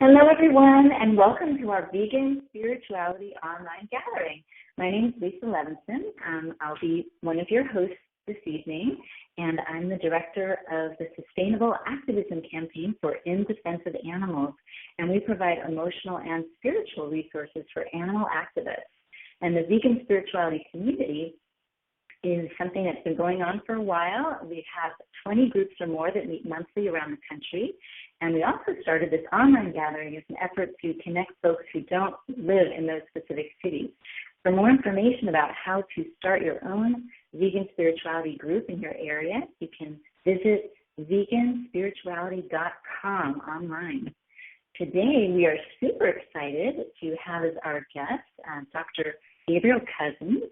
Hello, everyone, and welcome to our Vegan Spirituality Online Gathering. My name is Lisa Levinson. I'll be one of your hosts this evening, and I'm the director of the Sustainable Activism Campaign for In Defense of Animals, and we provide emotional and spiritual resources for animal activists. And the vegan spirituality community is something that's been going on for a while. We have 20 groups or more that meet monthly around the country. And we also started this online gathering as an effort to connect folks who don't live in those specific cities. For more information about how to start your own vegan spirituality group in your area, you can visit veganspirituality.com online. Today, we are super excited to have as our guest Dr. Gabriel Cousens,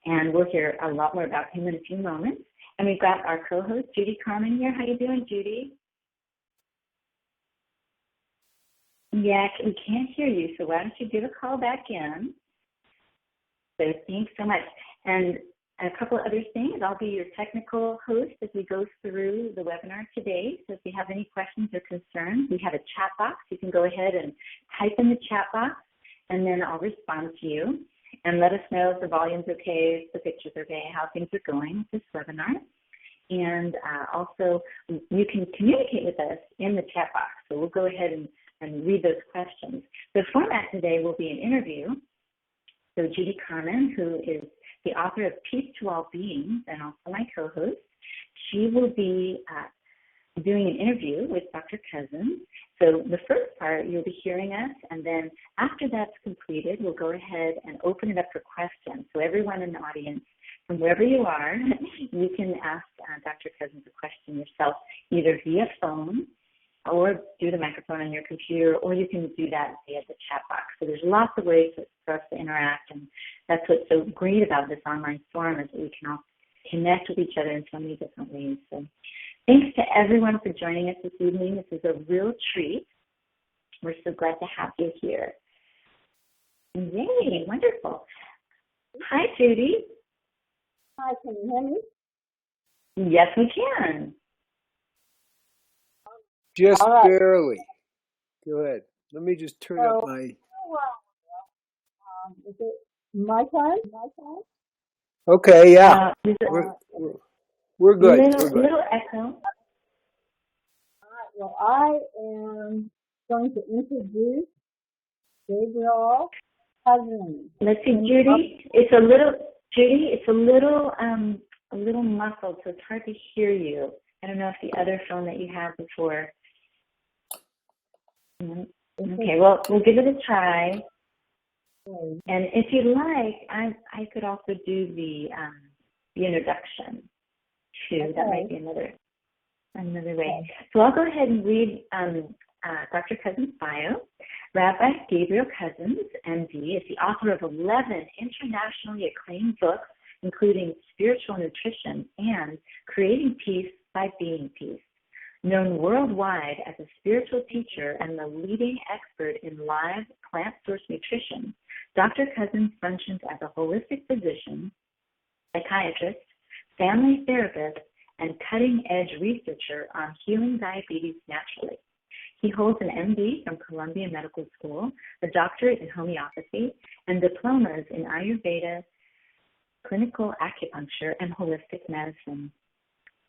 and we'll hear a lot more about him in a few moments. And we've got our co-host, Judy Carmen here. How you doing, Judy? Yeah, we can't hear you, so why don't you give a call back in? So thanks so much. And a couple of other things, I'll be your technical host as we go through the webinar today. So if you have any questions or concerns, we have a chat box. You can go ahead and type in the chat box, and then I'll respond to you. And let us know if the volume's okay, if the picture's okay, how things are going with this webinar. And also, you can communicate with us in the chat box. So we'll go ahead and read those questions. The format today will be an interview. So Judy Carmen, who is the author of Peace to All Beings and also my co-host, she will be doing an interview with Dr. Cousens. So the first part, you'll be hearing us, and then after that's completed, we'll go ahead and open it up for questions. So everyone in the audience, from wherever you are, you can ask Dr. Cousens a question yourself, either via phone or through the microphone on your computer, or you can do that via the chat box. So there's lots of ways for us to interact, and that's what's so great about this online forum is that we can all connect with each other in so many different ways. So thanks to everyone for joining us this evening. This is a real treat. We're so glad to have you here. Yay, wonderful. Hi, Judy. Hi, can you hear me? Yes, we can. Just All right. barely. Go ahead. Let me just turn up my... Is it my time? Okay, yeah. We're good. Little echo. All right, well, I am going to introduce Gabriel Cousens. Let's see, Judy. It's a little muffled, so it's hard to hear you. I don't know if the other phone that you had before. Okay, well, we'll give it a try. And if you'd like, I could also do the introduction too. Okay. That might be another way. So I'll go ahead and read Dr. Cousens' bio. Rabbi Gabriel Cousens, MD, is the author of 11 internationally acclaimed books, including Spiritual Nutrition and Creating Peace by Being Peace. Known worldwide as a spiritual teacher and the leading expert in live plant-source nutrition, Dr. Cousens functions as a holistic physician, psychiatrist, family therapist, and cutting-edge researcher on healing diabetes naturally. He holds an MD from Columbia Medical School, a doctorate in homeopathy, and diplomas in Ayurveda, clinical acupuncture, and holistic medicine.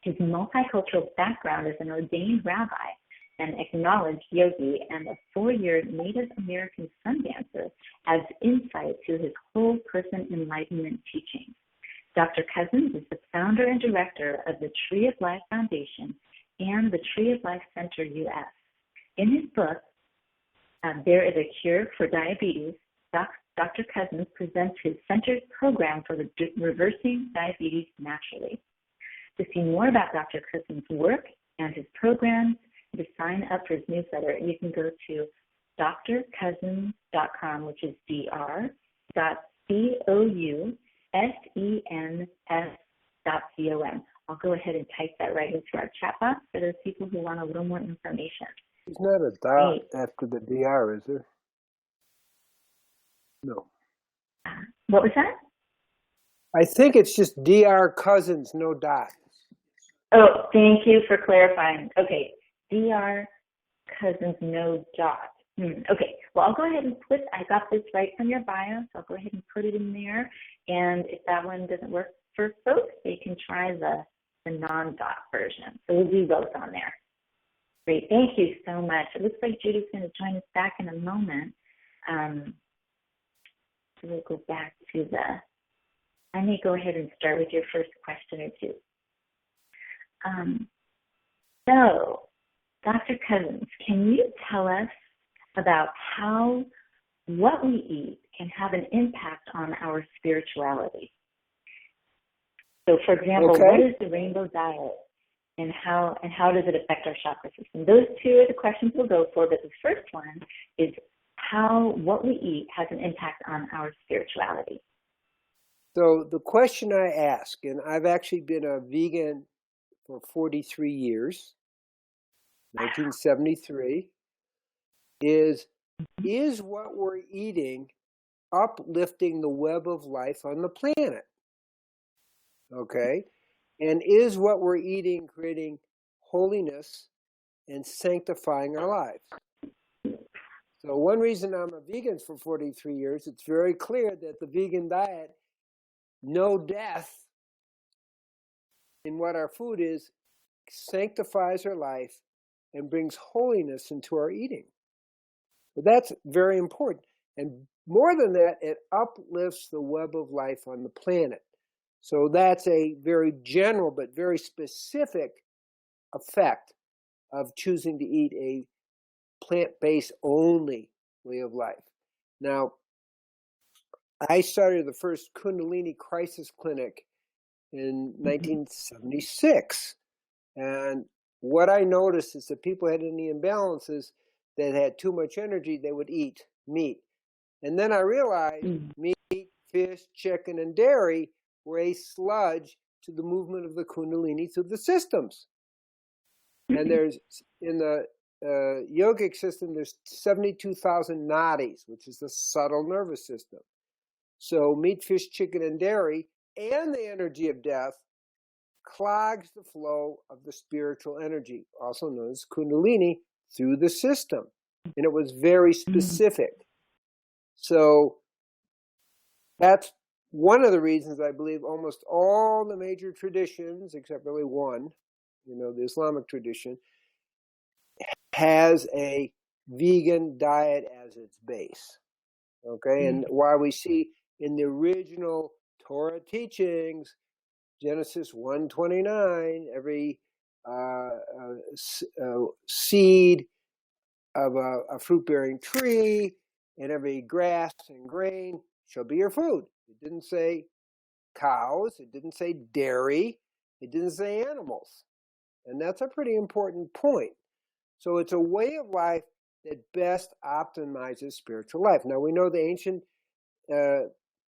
His multicultural background as an ordained rabbi, an acknowledged yogi, and a 4-year Native American sun dancer adds insight to his whole person enlightenment teaching. Dr. Cousens is the founder and director of the Tree of Life Foundation and the Tree of Life Center US. In his book, There is a Cure for Diabetes, Dr. Cousens presents his center's program for reversing diabetes naturally. To see more about Dr. Cousens' work and his programs, to sign up for his newsletter, you can go to drcousens.com, which is dr.cousens.com. I'll go ahead and type that right into our chat box for those people who want a little more information. There's not a dot after the DR, is there? No. What was that? I think it's just Dr. Cousens, no dot. Oh, thank you for clarifying. Okay, Dr. Cousens, no dot. Okay, well, I'll go ahead and I got this right from your bio, so I'll go ahead and put it in there. And if that one doesn't work for folks, they can try the non-dot version. So we'll do both on there. Great, thank you so much. It looks like Judy's going to join us back in a moment. So we'll go back to I may go ahead and start with your first question or two. So, Dr. Cousens, can you tell us about how what we eat can have an impact on our spirituality? So, for example, What is the rainbow diet, and how does it affect our chakra system? Those two are the questions we'll go for, but the first one is how what we eat has an impact on our spirituality. So the question I ask, and I've actually been a vegan for 43 years, 1973, is what we're eating uplifting the web of life on the planet? Okay? And is what we're eating creating holiness and sanctifying our lives? So one reason I'm a vegan for 43 years, it's very clear that the vegan diet, no death in what our food is, sanctifies our life and brings holiness into our eating. But that's very important. And more than that, it uplifts the web of life on the planet. So that's a very general but very specific effect of choosing to eat a plant-based only way of life. Now, I started the first Kundalini crisis clinic in 1976. And what I noticed is that people had any imbalances that had too much energy, they would eat meat. And then I realized meat, fish, chicken, and dairy were a sludge to the movement of the Kundalini through the systems. And there's, in the yogic system, there's 72,000 nadis, which is the subtle nervous system. So meat, fish, chicken, and dairy, and the energy of death, clogs the flow of the spiritual energy, also known as Kundalini, through the system. And it was very specific. So that's one of the reasons I believe almost all the major traditions, except really one, the Islamic tradition, has a vegan diet as its base. Okay, and why we see in the original Torah teachings, Genesis 1:29, every seed of a fruit-bearing tree and every grass and grain shall be your food. It didn't say cows. It didn't say dairy. It didn't say animals. And that's a pretty important point. So it's a way of life that best optimizes spiritual life. Now, we know the ancient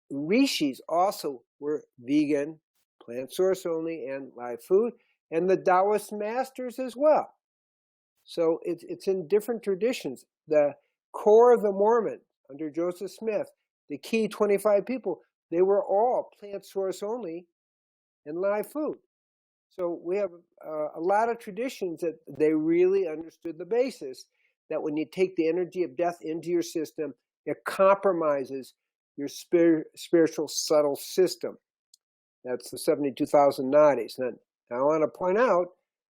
rishis also were vegan, plant source only, and live food, and the Taoist masters as well. So it's in different traditions. The core of the Mormon under Joseph Smith, the key 25 people, they were all plant source only and live food. So we have a lot of traditions that they really understood the basis that when you take the energy of death into your system, it compromises your spiritual subtle system. That's the 72,000 nadis. Now, I want to point out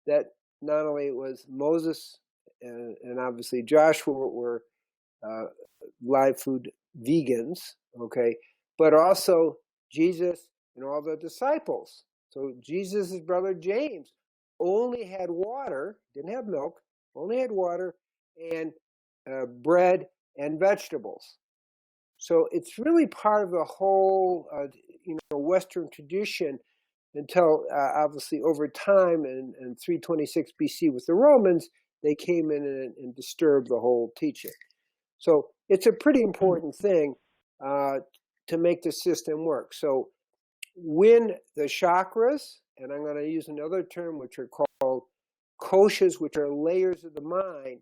that not only was Moses and obviously Joshua were live food vegans, okay, but also Jesus and all the disciples. So Jesus' brother James only had water, didn't have milk, only had water and bread and vegetables. So it's really part of the whole, Western tradition until obviously over time in 326 BC with the Romans, they came in and disturbed the whole teaching. So it's a pretty important thing to make the system work. So when the chakras, and I'm going to use another term, which are called koshas, which are layers of the mind,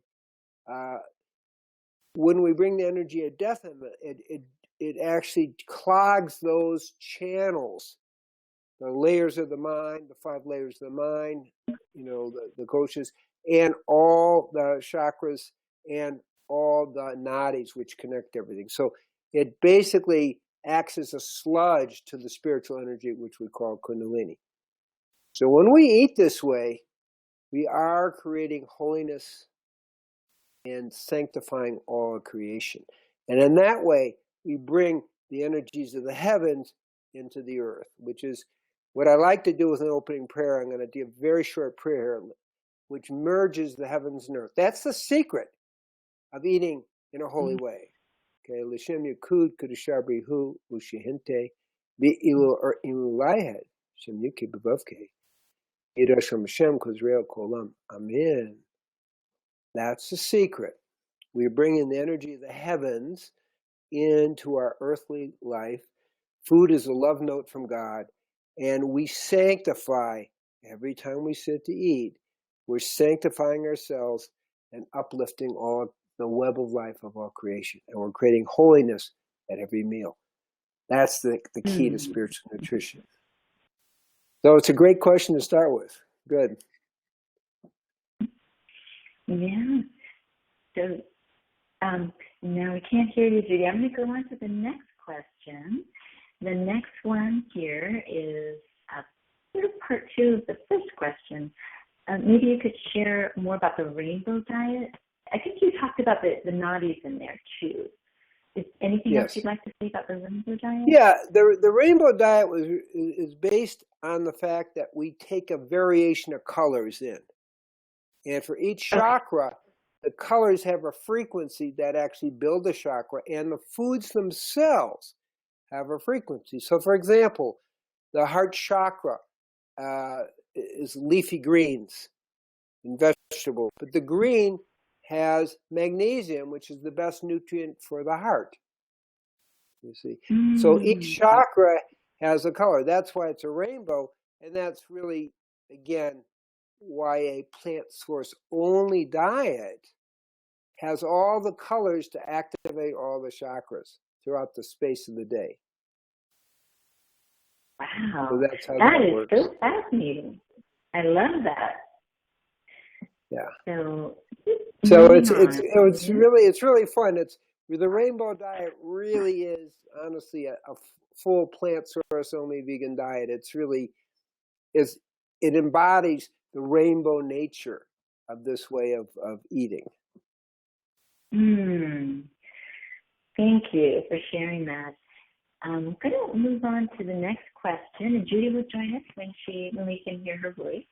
when we bring the energy of death in, it actually clogs those channels, the layers of the mind, the 5 layers of the mind, the koshas, and all the chakras and all the nadis which connect everything. So it basically acts as a sludge to the spiritual energy, which we call kundalini. So when we eat this way, we are creating holiness and sanctifying all creation. And in that way, we bring the energies of the heavens into the earth, which is what I like to do with an opening prayer. I'm going to do a very short prayer, which merges the heavens and earth. That's the secret of eating in a holy way. Okay, L'Shem Yakud Kudushabri Hu Ushihinte Bi Ilu Ilaihed Shem Yuki Bavavke Idasham Shem Kuzrael Kolam. Amen. That's the secret. We're bringing the energy of the heavens into our earthly life. Food is a love note from God, and we sanctify every time we sit to eat. We're sanctifying ourselves and uplifting all the web of life of all creation, and we're creating holiness at every meal. That's the key to spiritual nutrition. So it's a great question to start with. Good. Yeah. So now we can't hear you, Judy. I'm going to go on to the next question. The next one here is sort of part two of the first question. Maybe you could share more about the rainbow diet. I think you talked about the nadis in there too. Is anything else you'd like to say about the rainbow diet? Yeah, the rainbow diet is based on the fact that we take a variation of colors in. And for each chakra, the colors have a frequency that actually build the chakra, and the foods themselves have a frequency. So, for example, the heart chakra is leafy greens and vegetables, but the green has magnesium, which is the best nutrient for the heart. You see, so each chakra has a color. That's why it's a rainbow, and that's really, again, why a plant source only diet has all the colors to activate all the chakras throughout the space of the day. Wow, so that's how that is works. So fascinating. I love that. Yeah. So it's really fun. The rainbow diet really is honestly a full plant source only vegan diet. It embodies the rainbow nature of this way of eating. Thank you for sharing that. I'm going to move on to the next question, and Judy will join us when we can hear her voice.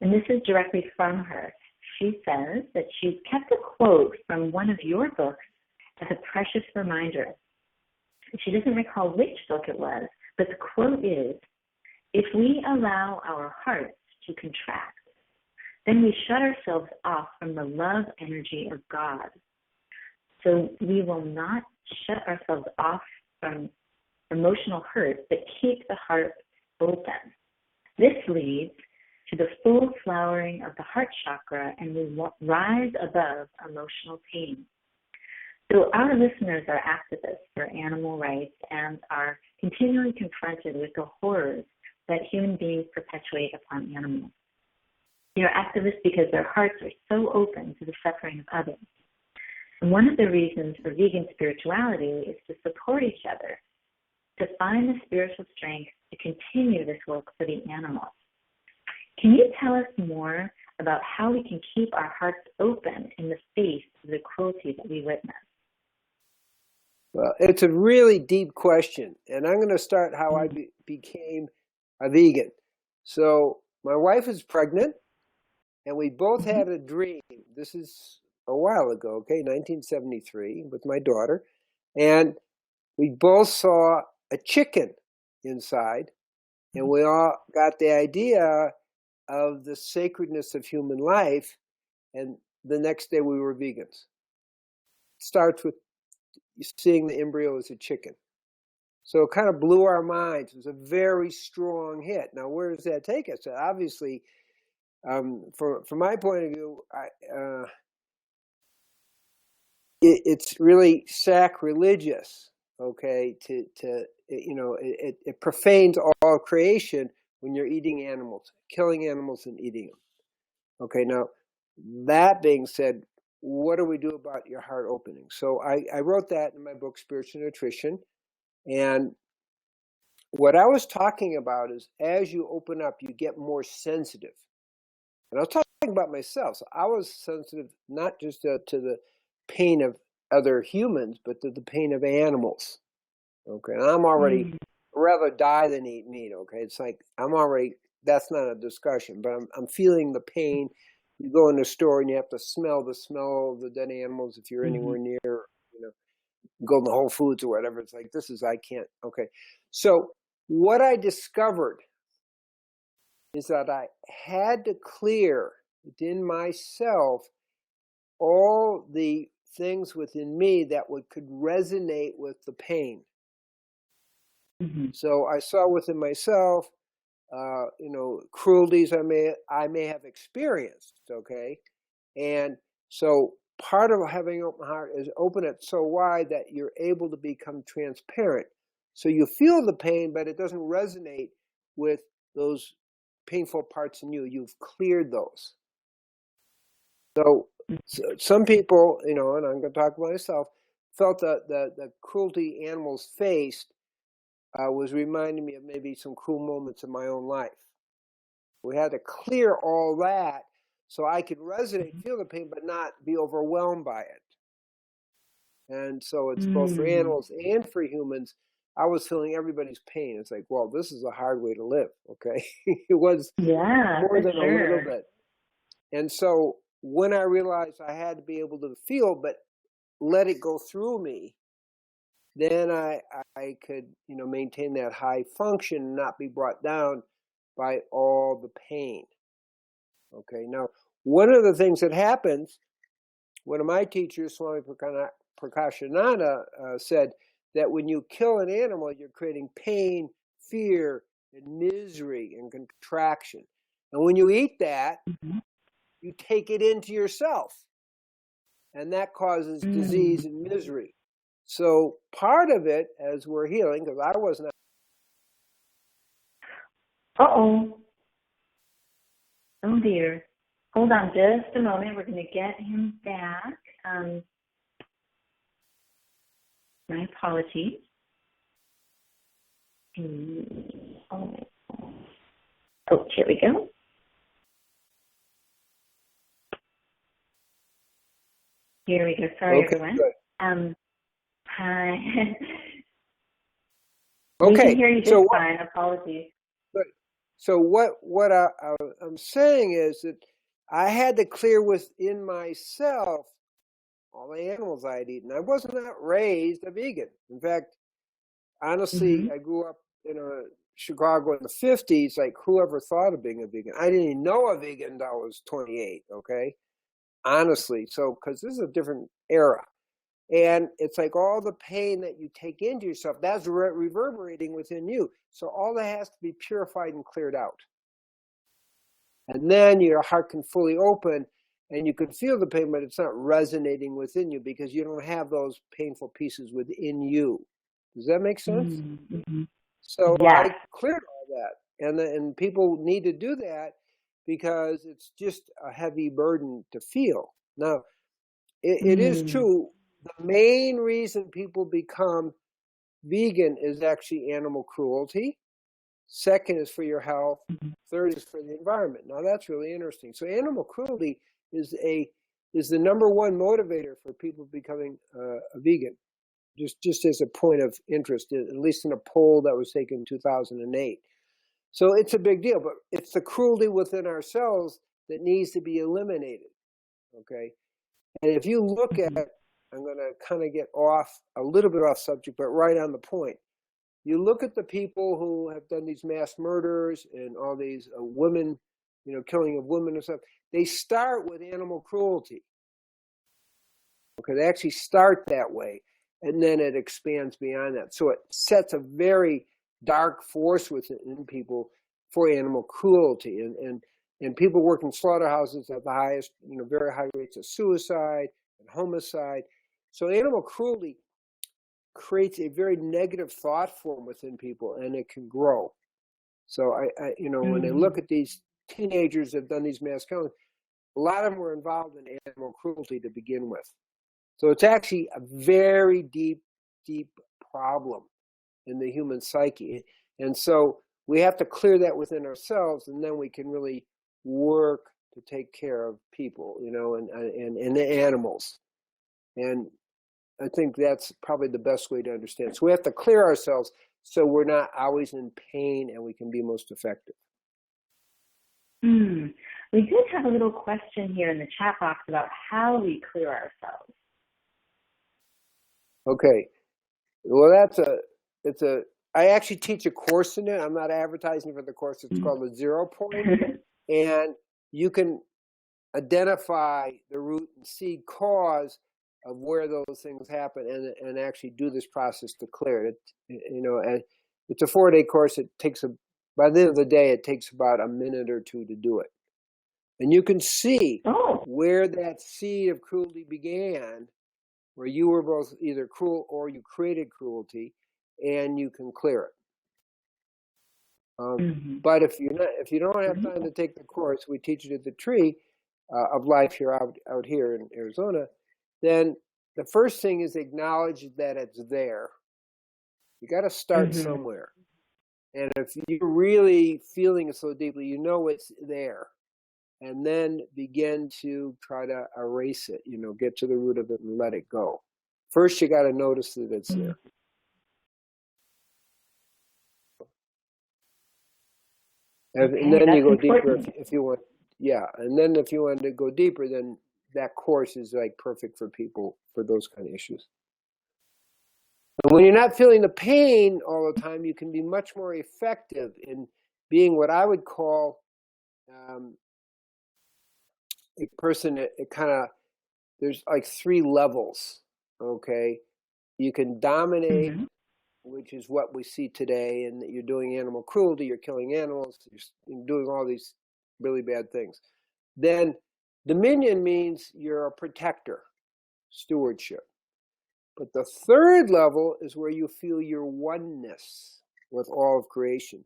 And this is directly from her. She says that she's kept a quote from one of your books as a precious reminder. She doesn't recall which book it was, but the quote is, "If we allow our hearts to contract, then we shut ourselves off from the love energy of God. So we will not shut ourselves off from emotional hurt, but keep the heart open. This leads to the full flowering of the heart chakra, and we rise above emotional pain." So our listeners are activists for animal rights and are continually confronted with the horrors that human beings perpetuate upon animals. They are activists because their hearts are so open to the suffering of others. And one of the reasons for vegan spirituality is to support each other, to find the spiritual strength to continue this work for the animals. Can you tell us more about how we can keep our hearts open in the face of the cruelty that we witness? Well, it's a really deep question, and I'm going to start how I became a vegan. So my wife is pregnant, and we both had a dream. This is a while ago, 1973, with my daughter, and we both saw a chicken inside, and we all got the idea of the sacredness of human life, and the next day we were vegans. It starts with seeing the embryo as a chicken. So it kind of blew our minds. It was a very strong hit. Now, where does that take us? Obviously, from my point of view, it's really sacrilegious. It profanes all creation when you're eating animals, killing animals and eating them. Okay, now that being said, what do we do about your heart opening? So I wrote that in my book, Spiritual Nutrition. And what I was talking about is as you open up, you get more sensitive. And I was talking about myself. So I was sensitive not just to the pain of other humans, but to the pain of animals. Okay, and I'm already rather die than eat meat. Okay, it's like I'm already. That's not a discussion, but I'm feeling the pain. You go in the store and you have to smell the smell of the dead animals if you're anywhere near. Go to Whole Foods or whatever. It's like I can't. Okay, so what I discovered is that I had to clear within myself all the things within me that could resonate with the pain. So I saw within myself, cruelties I may have experienced. Okay, and so part of having an open heart is open it so wide that you're able to become transparent. So you feel the pain, but it doesn't resonate with those painful parts in you. You've cleared those. So some people, and I'm going to talk about myself, felt that the cruelty animals faced was reminding me of maybe some cruel moments in my own life. We had to clear all that so I could resonate, feel the pain, but not be overwhelmed by it. And so it's both for animals and for humans. I was feeling everybody's pain. It's like, well, this is a hard way to live, okay? It was more than a little bit. And so when I realized I had to be able to feel, but let it go through me, then I could, maintain that high function and not be brought down by all the pain. Okay, now, one of the things that happens, one of my teachers, Swami Prakashananda, said that when you kill an animal, you're creating pain, fear, and misery and contraction. And when you eat that, you take it into yourself. And that causes disease and misery. So part of it, as we're healing, because I was not. Oh dear. Hold on just a moment. We're going to get him back. My apologies. Oh, here we go. Here we go. Sorry, everyone. Good. Hi. Okay. We can hear you just fine. Apologies. So what I'm saying is that I had to clear within myself all the animals I had eaten. I was not raised a vegan. In fact, honestly, I grew up in Chicago in the 50s. Like, whoever thought of being a vegan? I didn't even know a vegan until I was 28, okay? Honestly, so because this is a different era. And it's like all the pain that you take into yourself, that's reverberating within you. So all that has to be purified and cleared out. And then your heart can fully open and you can feel the pain, but it's not resonating within you because you don't have those painful pieces within you. Does that make sense? So I cleared all that. And people need to do that because it's just a heavy burden to feel. Now, it is true. The main reason people become vegan is actually animal cruelty. Second is for your health. Third is for the environment. Now that's really interesting. So animal cruelty is the number one motivator for people becoming a vegan. Just as a point of interest, at least in a poll that was taken in 2008. So it's a big deal, but it's the cruelty within ourselves that needs to be eliminated. Okay, and if you look at, I'm going to kind of get a little bit off subject, but right on the point. You look at the people who have done these mass murders and all these women, killing of women and stuff. They start with animal cruelty. Okay, they actually start that way, and then it expands beyond that. So it sets a very dark force within people for animal cruelty, and people work in slaughterhouses have the highest, very high rates of suicide and homicide. So animal cruelty creates a very negative thought form within people, and it can grow. So I when they look at these teenagers that have done these mass killings, a lot of them were involved in animal cruelty to begin with. So it's actually a very deep, deep problem in the human psyche. And so we have to clear that within ourselves, and then we can really work to take care of people, and the animals. And I think that's probably the best way to understand. So we have to clear ourselves so we're not always in pain and we can be most effective. We did have a little question here in the chat box about how we clear ourselves. Okay. Well, I actually teach a course in it. I'm not advertising for the course. It's called the 0 Point. And you can identify the root and seed cause of where those things happen and actually do this process to clear it. And it's a 4-day course. It takes by the end of the day, it takes about a minute or two to do it. And you can see where that seed of cruelty began, where you were both either cruel or you created cruelty, and you can clear it. But if you don't have time to take the course, we teach it at the Tree of Life here out here in Arizona. Then the first thing is acknowledge that it's there. You got to start somewhere, and if you're really feeling it so deeply, you know it's there, and then begin to try to erase it. Get to the root of it and let it go. First, you got to notice that it's there. And then you go deeper if you want. Yeah, and then if you want to go deeper, then that course is like perfect for people for those kind of issues. And when you're not feeling the pain all the time, you can be much more effective in being what I would call a person that there's like 3 levels, okay? You can dominate, which is what we see today, and that you're doing animal cruelty, you're killing animals, you're doing all these really bad things. Then dominion means you're a protector, stewardship. But the 3rd level is where you feel your oneness with all of creation.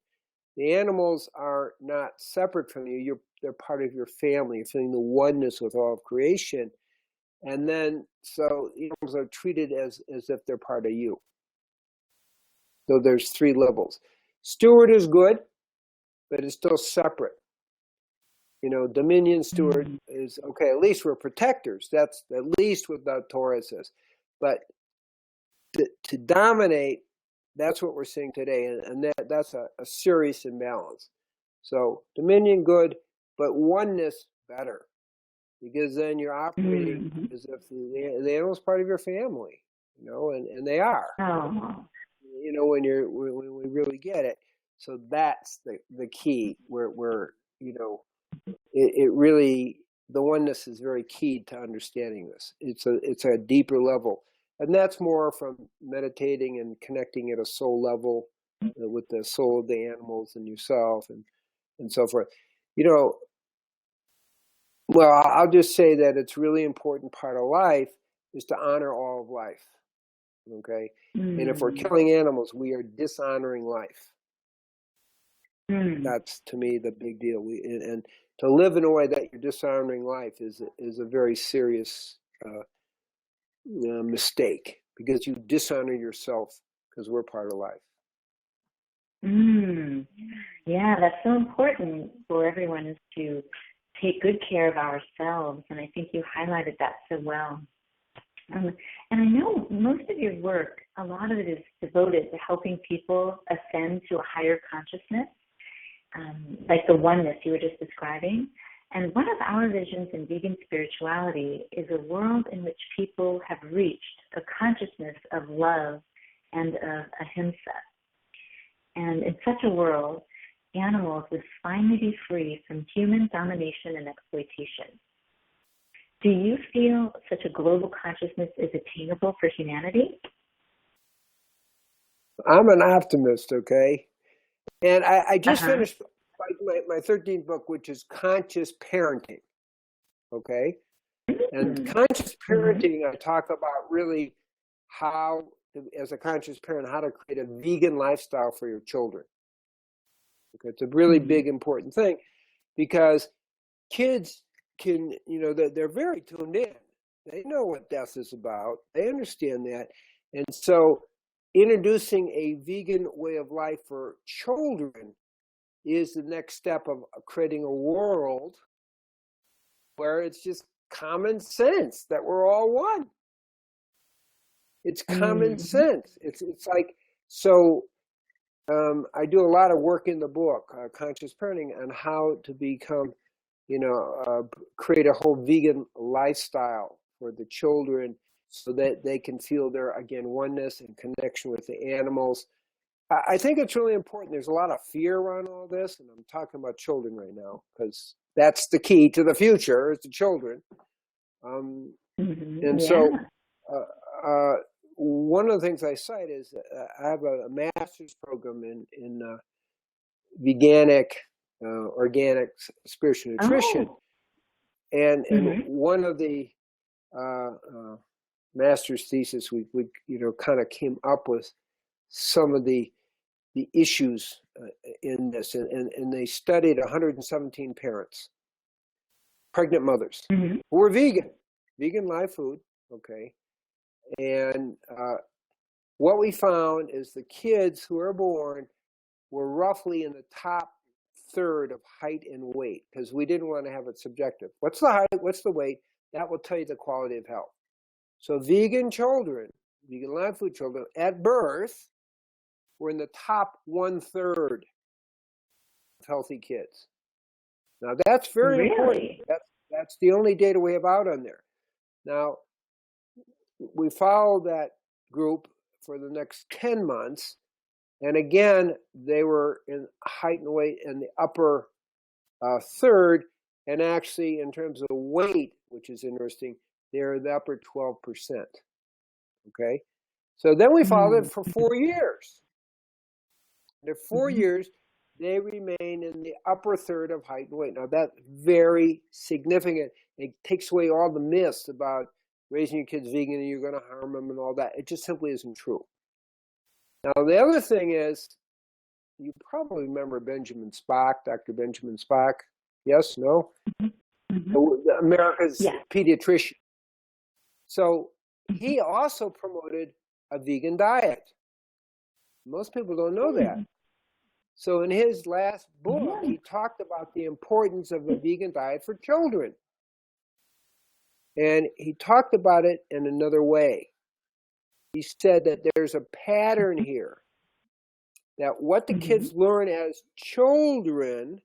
The animals are not separate from you. They're part of your family. You're feeling the oneness with all of creation. And then, so animals are treated as if they're part of you. So there's 3 levels. Steward is good, but it's still separate. Dominion steward is, okay, at least we're protectors. That's at least what the Torah says. But to dominate, that's what we're seeing today. And that's a serious imbalance. So dominion, good, but oneness, better. Because then you're operating as if the animal's part of your family, and they are. When we really get it. So that's the key where it really, the oneness is very key to understanding this. It's a deeper level, and that's more from meditating and connecting at a soul level with the soul of the animals and yourself and so forth. Well, I'll just say that it's really important part of life is to honor all of life. Okay, and if we're killing animals, we are dishonoring life. That's, to me, the big deal. And to live in a way that you're dishonoring life is a very serious mistake, because you dishonor yourself because we're part of life. Yeah, that's so important for everyone, is to take good care of ourselves, and I think you highlighted that so well. And I know most of your work, a lot of it is devoted to helping people ascend to a higher consciousness, like the oneness you were just describing. And one of our visions in vegan spirituality is a world in which people have reached a consciousness of love and of ahimsa. And in such a world, animals would finally be free from human domination and exploitation. Do you feel such a global consciousness is attainable for humanity? I'm an optimist, okay? And I just finished my 13th book, which is Conscious Parenting, okay? And conscious parenting, I talk about really how, as a conscious parent, how to create a vegan lifestyle for your children. Okay, it's a really big, important thing, because kids can, they're very tuned in. They know what death is about. They understand that. And so introducing a vegan way of life for children is the next step of creating a world where it's just common sense that we're all one. It's common sense. It's like, so I do a lot of work in the book, Conscious Parenting, on how to become, create a whole vegan lifestyle for the children so that they can feel their, again, oneness and connection with the animals. I think it's really important. There's a lot of fear around all this, and I'm talking about children right now because that's the key to the future, is the children. So one of the things I cite is I have a master's program in veganic, organic spiritual nutrition. And one of the master's thesis we kind of came up with some of the issues in this, and they studied 117 parents, pregnant mothers, who were vegan live food, okay. And what we found is the kids who were born were roughly in the top third of height and weight, because we didn't want to have it subjective. What's the height? What's the weight? That will tell you the quality of health. So vegan children, vegan live food children at birth were in the top 1/3 of healthy kids. Now that's very important. That's the only data we have out on there. Now, we followed that group for the next 10 months. And again, they were in height and weight in the upper third. And actually, in terms of weight, which is interesting, they're in the upper 12%. Okay? So then we followed it for 4 years. And at 4 years, they remain in the upper third of height and weight. Now, that's very significant. It takes away all the myths about raising your kids vegan and you're going to harm them and all that. It just simply isn't true. Now, the other thing is, you probably remember Benjamin Spock, Dr. Benjamin Spock. Yes? No? America's pediatrician. So he also promoted a vegan diet. Most people don't know that. So in his last book, he talked about the importance of a vegan diet for children. And he talked about it in another way. He said that there's a pattern here, that what the kids learn as children,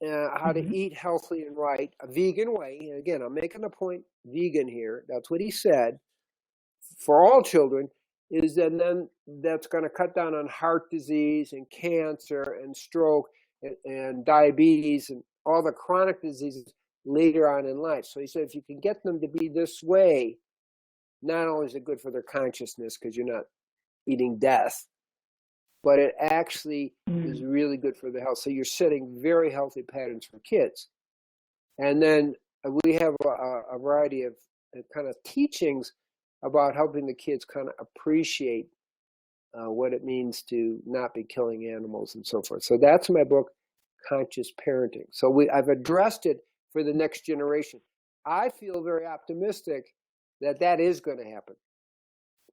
how to eat healthy and right, a vegan way. And again, I'm making a point, vegan here. That's what he said. For all children, is that then that's going to cut down on heart disease and cancer and stroke and diabetes and all the chronic diseases later on in life. So he said, if you can get them to be this way, not only is it good for their consciousness because you're not eating death, but it actually is really good for their health. So you're setting very healthy patterns for kids. And then we have a variety of kind of teachings about helping the kids kind of appreciate what it means to not be killing animals and so forth. So that's my book, Conscious Parenting. So I've addressed it for the next generation. I feel very optimistic that that is going to happen.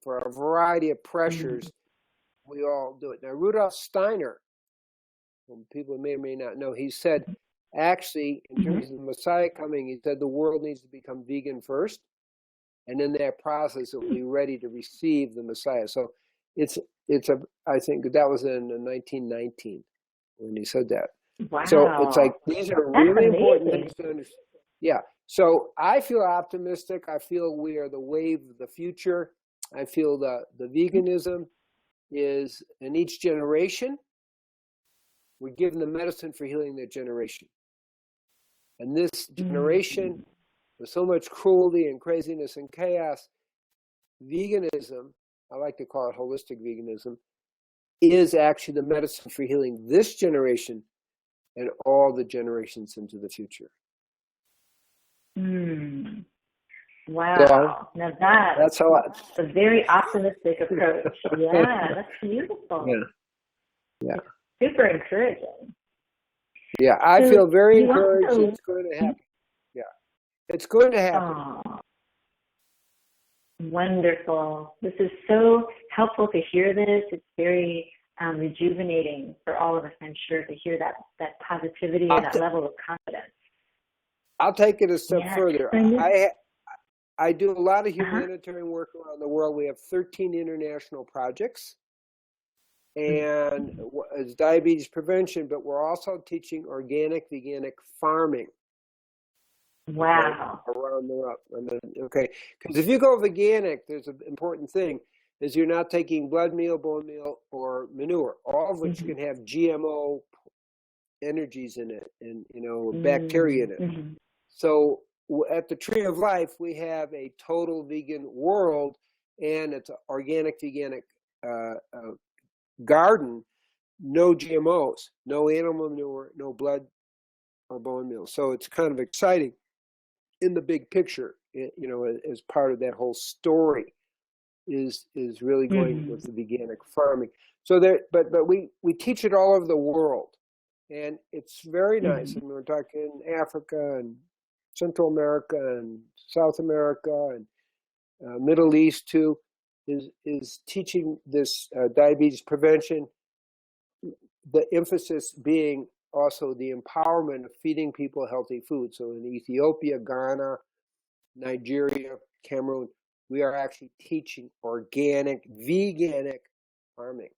For a variety of pressures, we all do it. Now, Rudolf Steiner, whom people may or may not know, he said, actually, in terms of the Messiah coming, he said the world needs to become vegan first. And in that process, it will be ready to receive the Messiah. So I think that was in 1919 when he said that. Wow. So it's like, these are really important things to understand. Yeah. So I feel optimistic. I feel we are the wave of the future. I feel the veganism is in each generation, we're given the medicine for healing that generation. And this generation, with so much cruelty and craziness and chaos, veganism, I like to call it holistic veganism, is actually the medicine for healing this generation and all the generations into the future. Wow. So, now that's a very optimistic approach. Yeah, that's beautiful. Yeah. Super encouraging. Yeah, I feel very encouraged. It's going to happen. It's going to happen. Oh, wonderful. This is so helpful to hear this. It's very rejuvenating for all of us, I'm sure, to hear that positivity or that level of confidence. I'll take it a step Yeah. further. I do a lot of humanitarian work around the world. We have 13 international projects, and it's diabetes prevention, but we're also teaching organic, veganic farming. Wow. Right, around the world. Okay, because if you go veganic, there's an important thing, is you're not taking blood meal, bone meal, or manure, all of which can have GMO energies in it and, bacteria in it. So at the Tree of Life, we have a total vegan world, and it's an organic, veganic garden, no GMOs, no animal manure, no blood or bone meal. So it's kind of exciting in the big picture, as part of that whole story is really going with the veganic farming. So but we teach it all over the world, and it's very nice. And we're talking Africa and Central America and South America and Middle East too, is teaching this diabetes prevention. The emphasis being also the empowerment of feeding people healthy food. So in Ethiopia, Ghana, Nigeria, Cameroon, we are actually teaching organic, veganic farming.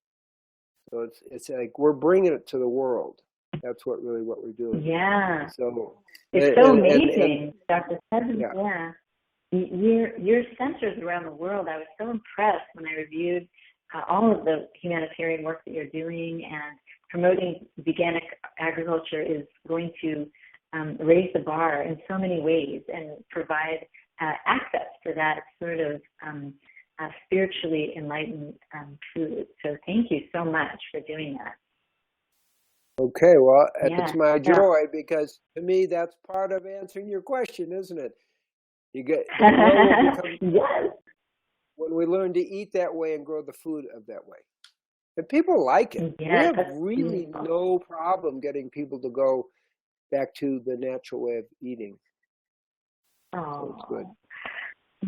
So it's like we're bringing it to the world. That's what we're doing. Yeah. So it's so amazing, Dr. Cousens. Yeah. Your centers around the world, I was so impressed when I reviewed all of the humanitarian work that you're doing, and promoting veganic agriculture is going to raise the bar in so many ways and provide access to that sort of spiritually enlightened food. So thank you so much for doing that. Okay, well, it's my joy, because to me that's part of answering your question, isn't it? You get yes. When we learn to eat that way and grow the food of that way. And people like it. Yeah, we have really no problem getting people to go back to the natural way of eating. Oh, so it's good.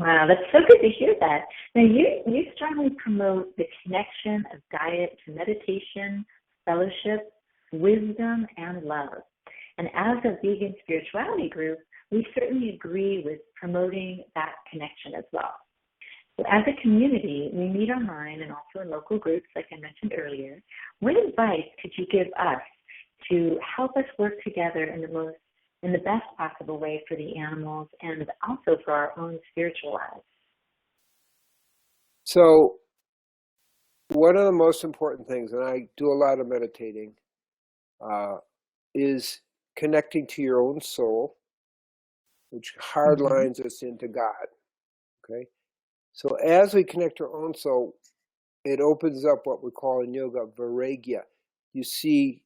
Wow, that's so good to hear that. Now, you strongly promote the connection of diet to meditation, fellowship, wisdom, and love. And as a vegan spirituality group, we certainly agree with promoting that connection as well. So as a community, we meet online and also in local groups, like I mentioned earlier. What advice could you give us to help us work together in the best possible way for the animals and also for our own spiritual lives? So one of the most important things, and I do a lot of meditating, is connecting to your own soul, which hardlines us into God. Okay? So as we connect to our own soul, it opens up what we call in yoga vairagya. You see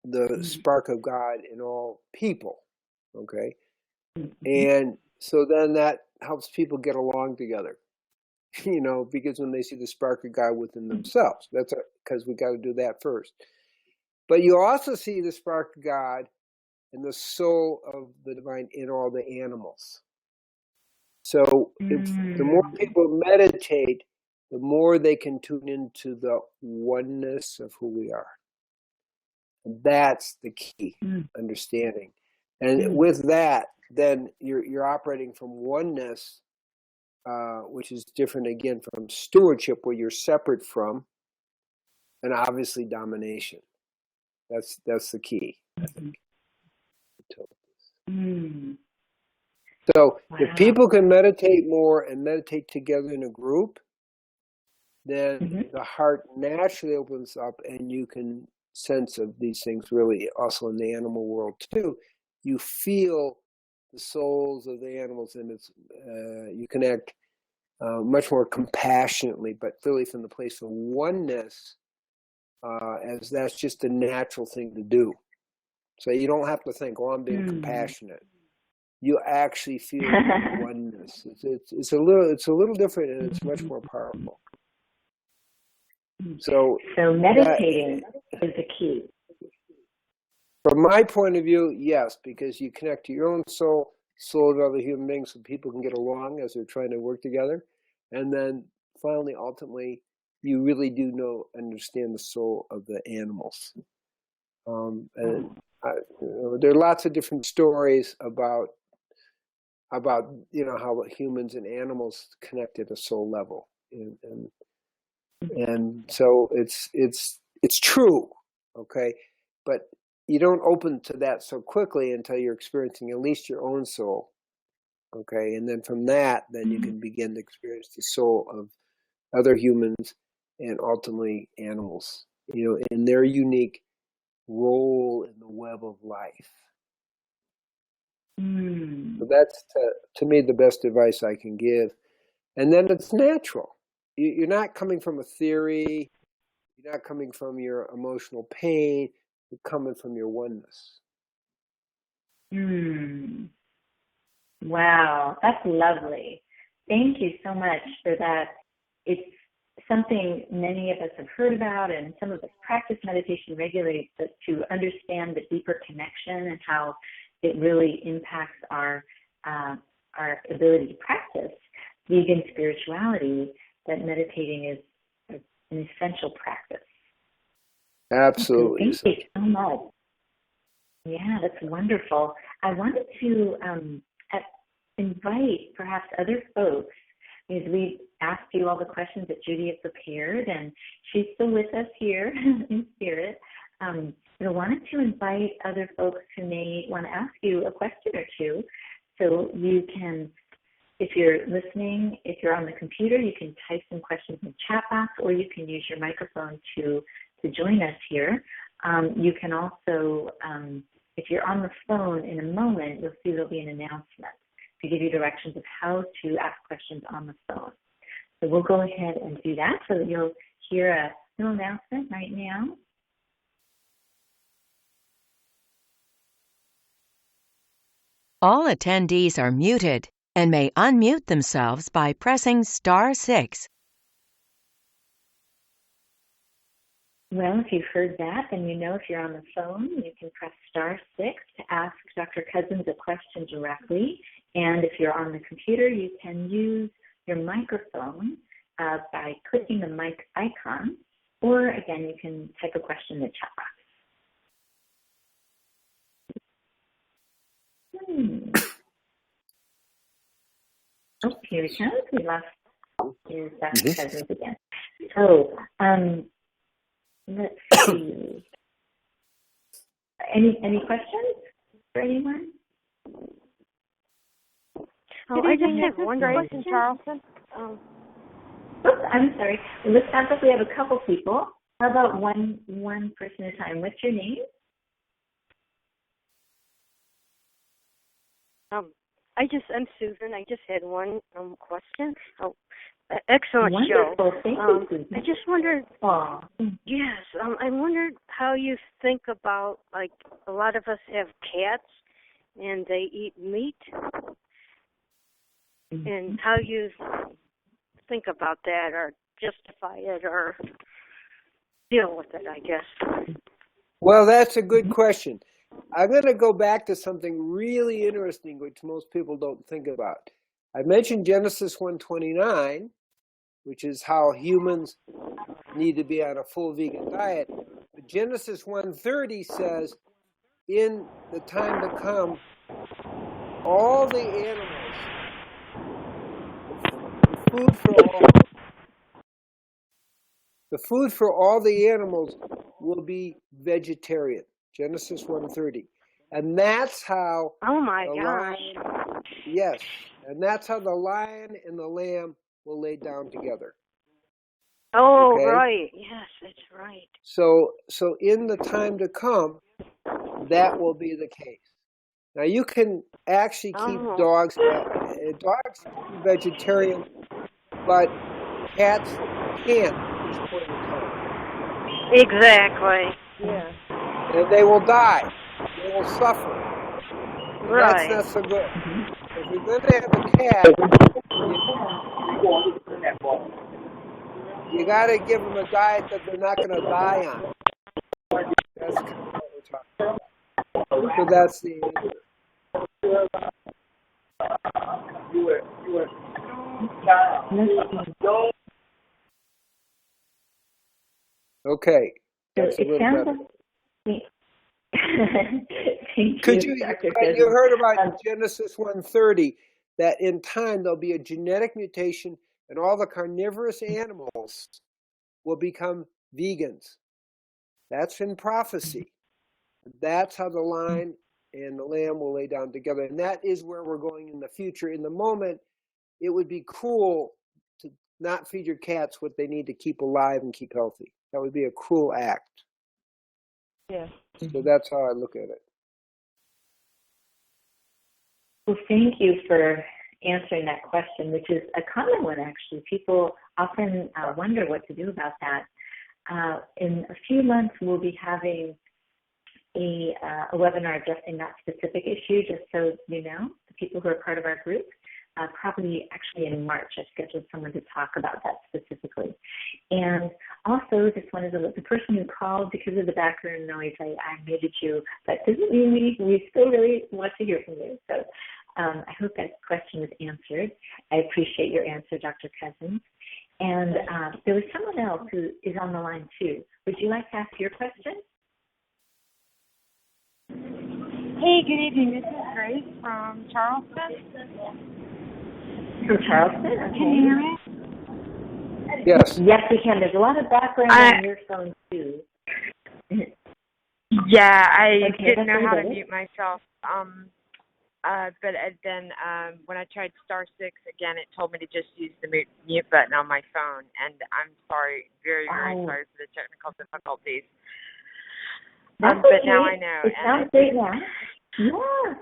the spark of God in all people, okay? And so then that helps people get along together, because when they see the spark of God within themselves, that's because we got to do that first. But you also see the spark of God and the soul of the divine in all the animals. So if the more people meditate, the more they can tune into the oneness of who we are. And that's the key understanding. And with that, then you're operating from oneness, which is different again from stewardship, where you're separate from, and obviously domination. That's the key, I think. So if people can meditate more and meditate together in a group, then the heart naturally opens up, and you can sense of these things really also in the animal world too. You feel the souls of the animals, and you can act much more compassionately, but really from the place of oneness, as that's just a natural thing to do. So you don't have to think, "Oh, I'm being compassionate." You actually feel oneness. It's a little different, and it's much more powerful. So meditating is the key. From my point of view, yes, because you connect to your own soul. soul of other human beings so people can get along as they're trying to work together. And then finally, ultimately, you really do understand the soul of the animals. And there are lots of different stories about how humans and animals connect at a soul level, and so it's true, okay, but you don't open to that so quickly until you're experiencing at least your own soul, okay, and then from that, then you can begin to experience the soul of other humans and ultimately animals, in their unique role in the web of life. So that's, to me, the best advice I can give. And then it's natural. You're not coming from a theory. You're not coming from your emotional pain. You're coming from your oneness. Wow, that's lovely. Thank you so much for that. It's something many of us have heard about, and some of us practice meditation regularly, but to understand the deeper connection and how it really impacts our ability to practice vegan spirituality, that meditating is an essential practice. Absolutely. Thank you so much. Yeah, that's wonderful. I wanted to invite perhaps other folks, because we asked you all the questions that Judy had prepared, and she's still with us here in spirit. I wanted to invite other folks who may want to ask you a question or two. So you can, if you're listening, if you're on the computer, you can type some questions in the chat box, or you can use your microphone to join us here. You can also, if you're on the phone in a moment, you'll see there'll be an announcement to give you directions of how to ask questions on the phone. So we'll go ahead and do that so that you'll hear a little announcement right now. All attendees are muted and may unmute themselves by pressing *6. Well, if you've heard that, then you know if you're on the phone, you can press *6 to ask Dr. Cousens a question directly. And if you're on the computer, you can use your microphone by clicking the mic icon, or again, you can type a question in the chat box. Oh, here he comes. We lost Dr. Cousens again. So, let's see. Any questions for anyone? I just have one question, Charleston. Oops, I'm sorry. It sounds like we have a couple people. How about one person at a time? What's your name? I'm Susan. I just had one question. Excellent Wonderful. show. Thank you, Susan. I just wondered. Yes, I wondered how you think about, like, a lot of us have cats and they eat meat, and how you think about that, or justify it, or deal with it, I guess. Well, that's a good question. I'm going to go back to something really interesting, which most people don't think about. I mentioned Genesis 1:29, which is how humans need to be on a full vegan diet. But Genesis 1:30 says, in the time to come, all the animals, the food for all the animals will be vegetarian. Genesis 1:30. And that's how lion, yes, and that's how the lion and the lamb will lay down together. Oh, okay? Right. Yes, that's right. So in the time to come, that will be the case. Now you can actually keep dogs can be vegetarian, but cats can't at this point in time. Exactly. Yeah. And they will die. They will suffer. Right. That's not so good. If you're going to have a cat, you got to give them a diet that they're not going to die on. That's kind of what we're talking about. So that's the answer. Okay, So that's a it little sounds better. like thank Could you, you Dr. you Cousens. heard about Genesis 1:30, that in time there'll be a genetic mutation and all the carnivorous animals will become vegans. That's in prophecy. That's how the lion and the lamb will lay down together. And that is where we're going in the future. In the moment, it would be cruel to not feed your cats what they need to keep alive and keep healthy. That would be a cruel act. Yeah. So that's how I look at it. Well, thank you for answering that question, which is a common one, actually. People often wonder what to do about that. In a few months, we'll be having a webinar addressing that specific issue, just so you know, the people who are part of our group. Probably actually in March, I've scheduled someone to talk about that specifically. And also, just wanted to let the person who called, because of the background noise, I muted you, but doesn't mean we still really want to hear from you. So I hope that question was answered. I appreciate your answer, Dr. Cousens. And there was someone else who is on the line too. Would you like to ask your question? Hey, good evening. This is Grace from Charleston. From Charleston? Okay. Can you hear me? Yes. Yes, we can. There's a lot of background on your phone too. Yeah, I Okay, didn't know that's how to okay. mute myself. But then when I tried *6 again, it told me to just use the mute button on my phone. And I'm sorry, very, very sorry for the technical difficulties. That's but okay. now I know. It sounds great now. Yeah.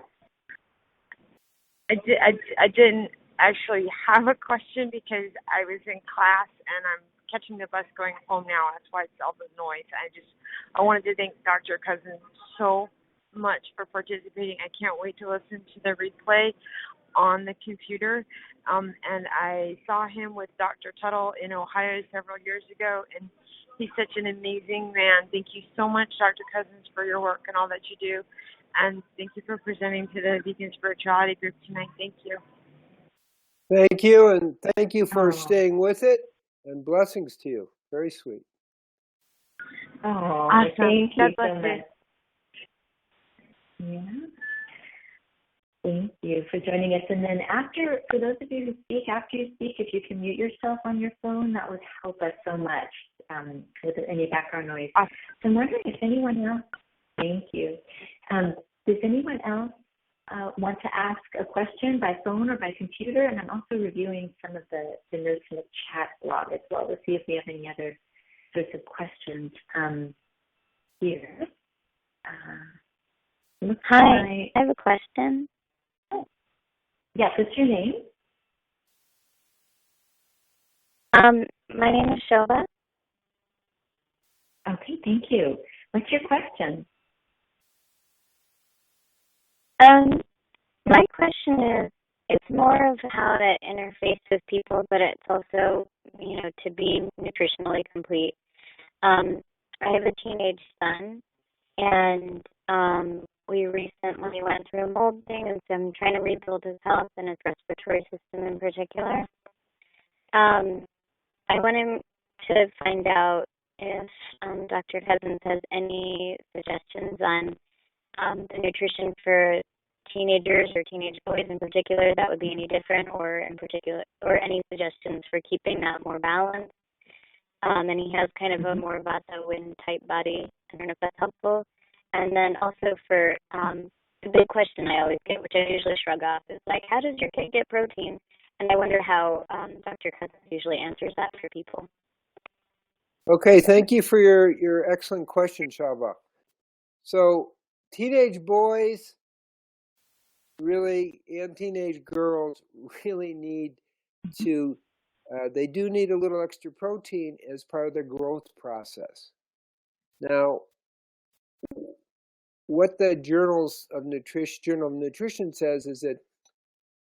I didn't actually have a question because I was in class and I'm catching the bus going home now. That's why it's all the noise. I wanted to thank Dr. Cousens so much for participating. I can't wait to listen to the replay on the computer. And I saw him with Dr. Tuttle in Ohio several years ago, and he's such an amazing man. Thank you so much, Dr. Cousens, for your work and all that you do. And thank you for presenting to the Vegan Spirituality Group tonight. Thank you. Thank you, and thank you for staying with it, and blessings to you. Very sweet. Oh, awesome. Thank you God so much. Yeah. Thank you for joining us. And then for those of you who speak, after you speak, if you can mute yourself on your phone, that would help us so much with any background noise. Awesome. So I'm wondering if anyone else, thank you. Does anyone else want to ask a question by phone or by computer? And I'm also reviewing some of the notes in the chat log as well to see if we have any other sorts of questions here. Hi, I have a question. Yes, what's your name? My name is Shova. Okay, thank you. What's your question? My question is, it's more of how to interface with people, but it's also, to be nutritionally complete. I have a teenage son, and we recently went through a molding, and so I'm trying to rebuild his health and his respiratory system in particular. I wanted to find out if Dr. Cousens has any suggestions on the nutrition for teenagers or teenage boys in particular that would be any different, or any suggestions for keeping that more balanced. And he has kind of a more Vata Wind type body. I don't know if that's helpful. And then also for the big question I always get, which I usually shrug off, is like, how does your kid get protein? And I wonder how Dr. Cousens usually answers that for people. Okay, thank you for your excellent question, Shava. So teenage boys really, and teenage girls really need to, they do need a little extra protein as part of their growth process. Now, what the Journal of Nutrition says is that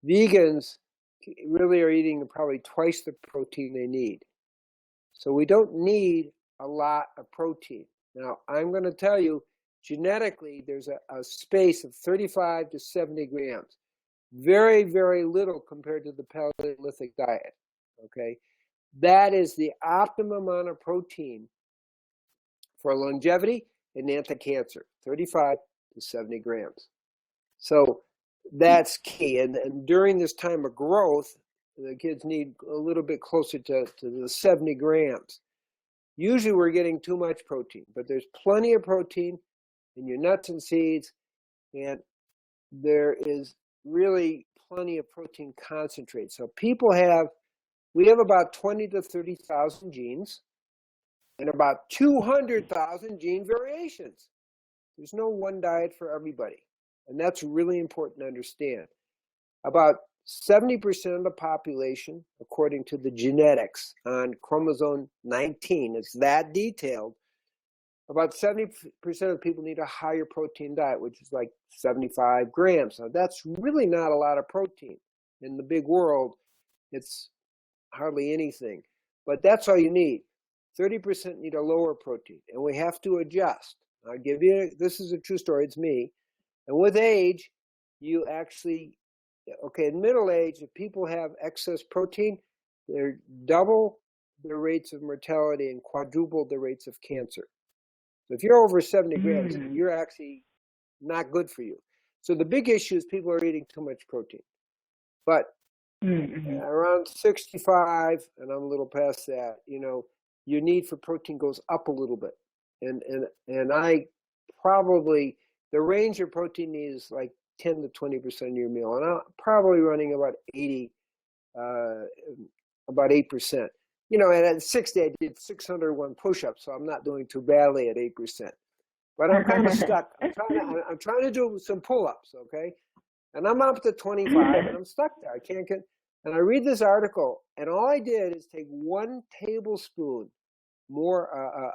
vegans really are eating probably twice the protein they need. So we don't need a lot of protein. Now, I'm going to tell you, genetically, there's a space of 35 to 70 grams. Very, very little compared to the Paleolithic diet. okay? That is the optimum amount of protein for longevity and anti-cancer, 35 to 70 grams. So that's key. And during this time of growth, the kids need a little bit closer to the 70 grams. Usually we're getting too much protein, but there's plenty of protein in your nuts and seeds, and there is really plenty of protein concentrate. So we have about 20 to 30,000 genes and about 200,000 gene variations. There's no one diet for everybody, and that's really important to understand. About 70% of the population, according to the genetics on chromosome 19, it's that detailed, about 70% of people need a higher protein diet, which is like 75 grams. Now, that's really not a lot of protein. In the big world, it's hardly anything. But that's all you need. 30% need a lower protein, and we have to adjust. I'll give you, this is a true story, it's me. And with age, you actually, in middle age, if people have excess protein, they're double the rates of mortality and quadruple the rates of cancer. So if you're over 70 grams, you're actually not good for you. So the big issue is people are eating too much protein. But around 65, and I'm a little past that, your need for protein goes up a little bit. And I probably, the range of protein need is like 10 to 20% of your meal. And I'm probably running about 8%. And at 60, I did 601 push-ups, so I'm not doing too badly at 8%. But I'm kind of stuck. I'm trying to do some pull-ups, okay? And I'm up to 25, and I'm stuck there. I can't get. And I read this article, and all I did is take 1 tablespoon more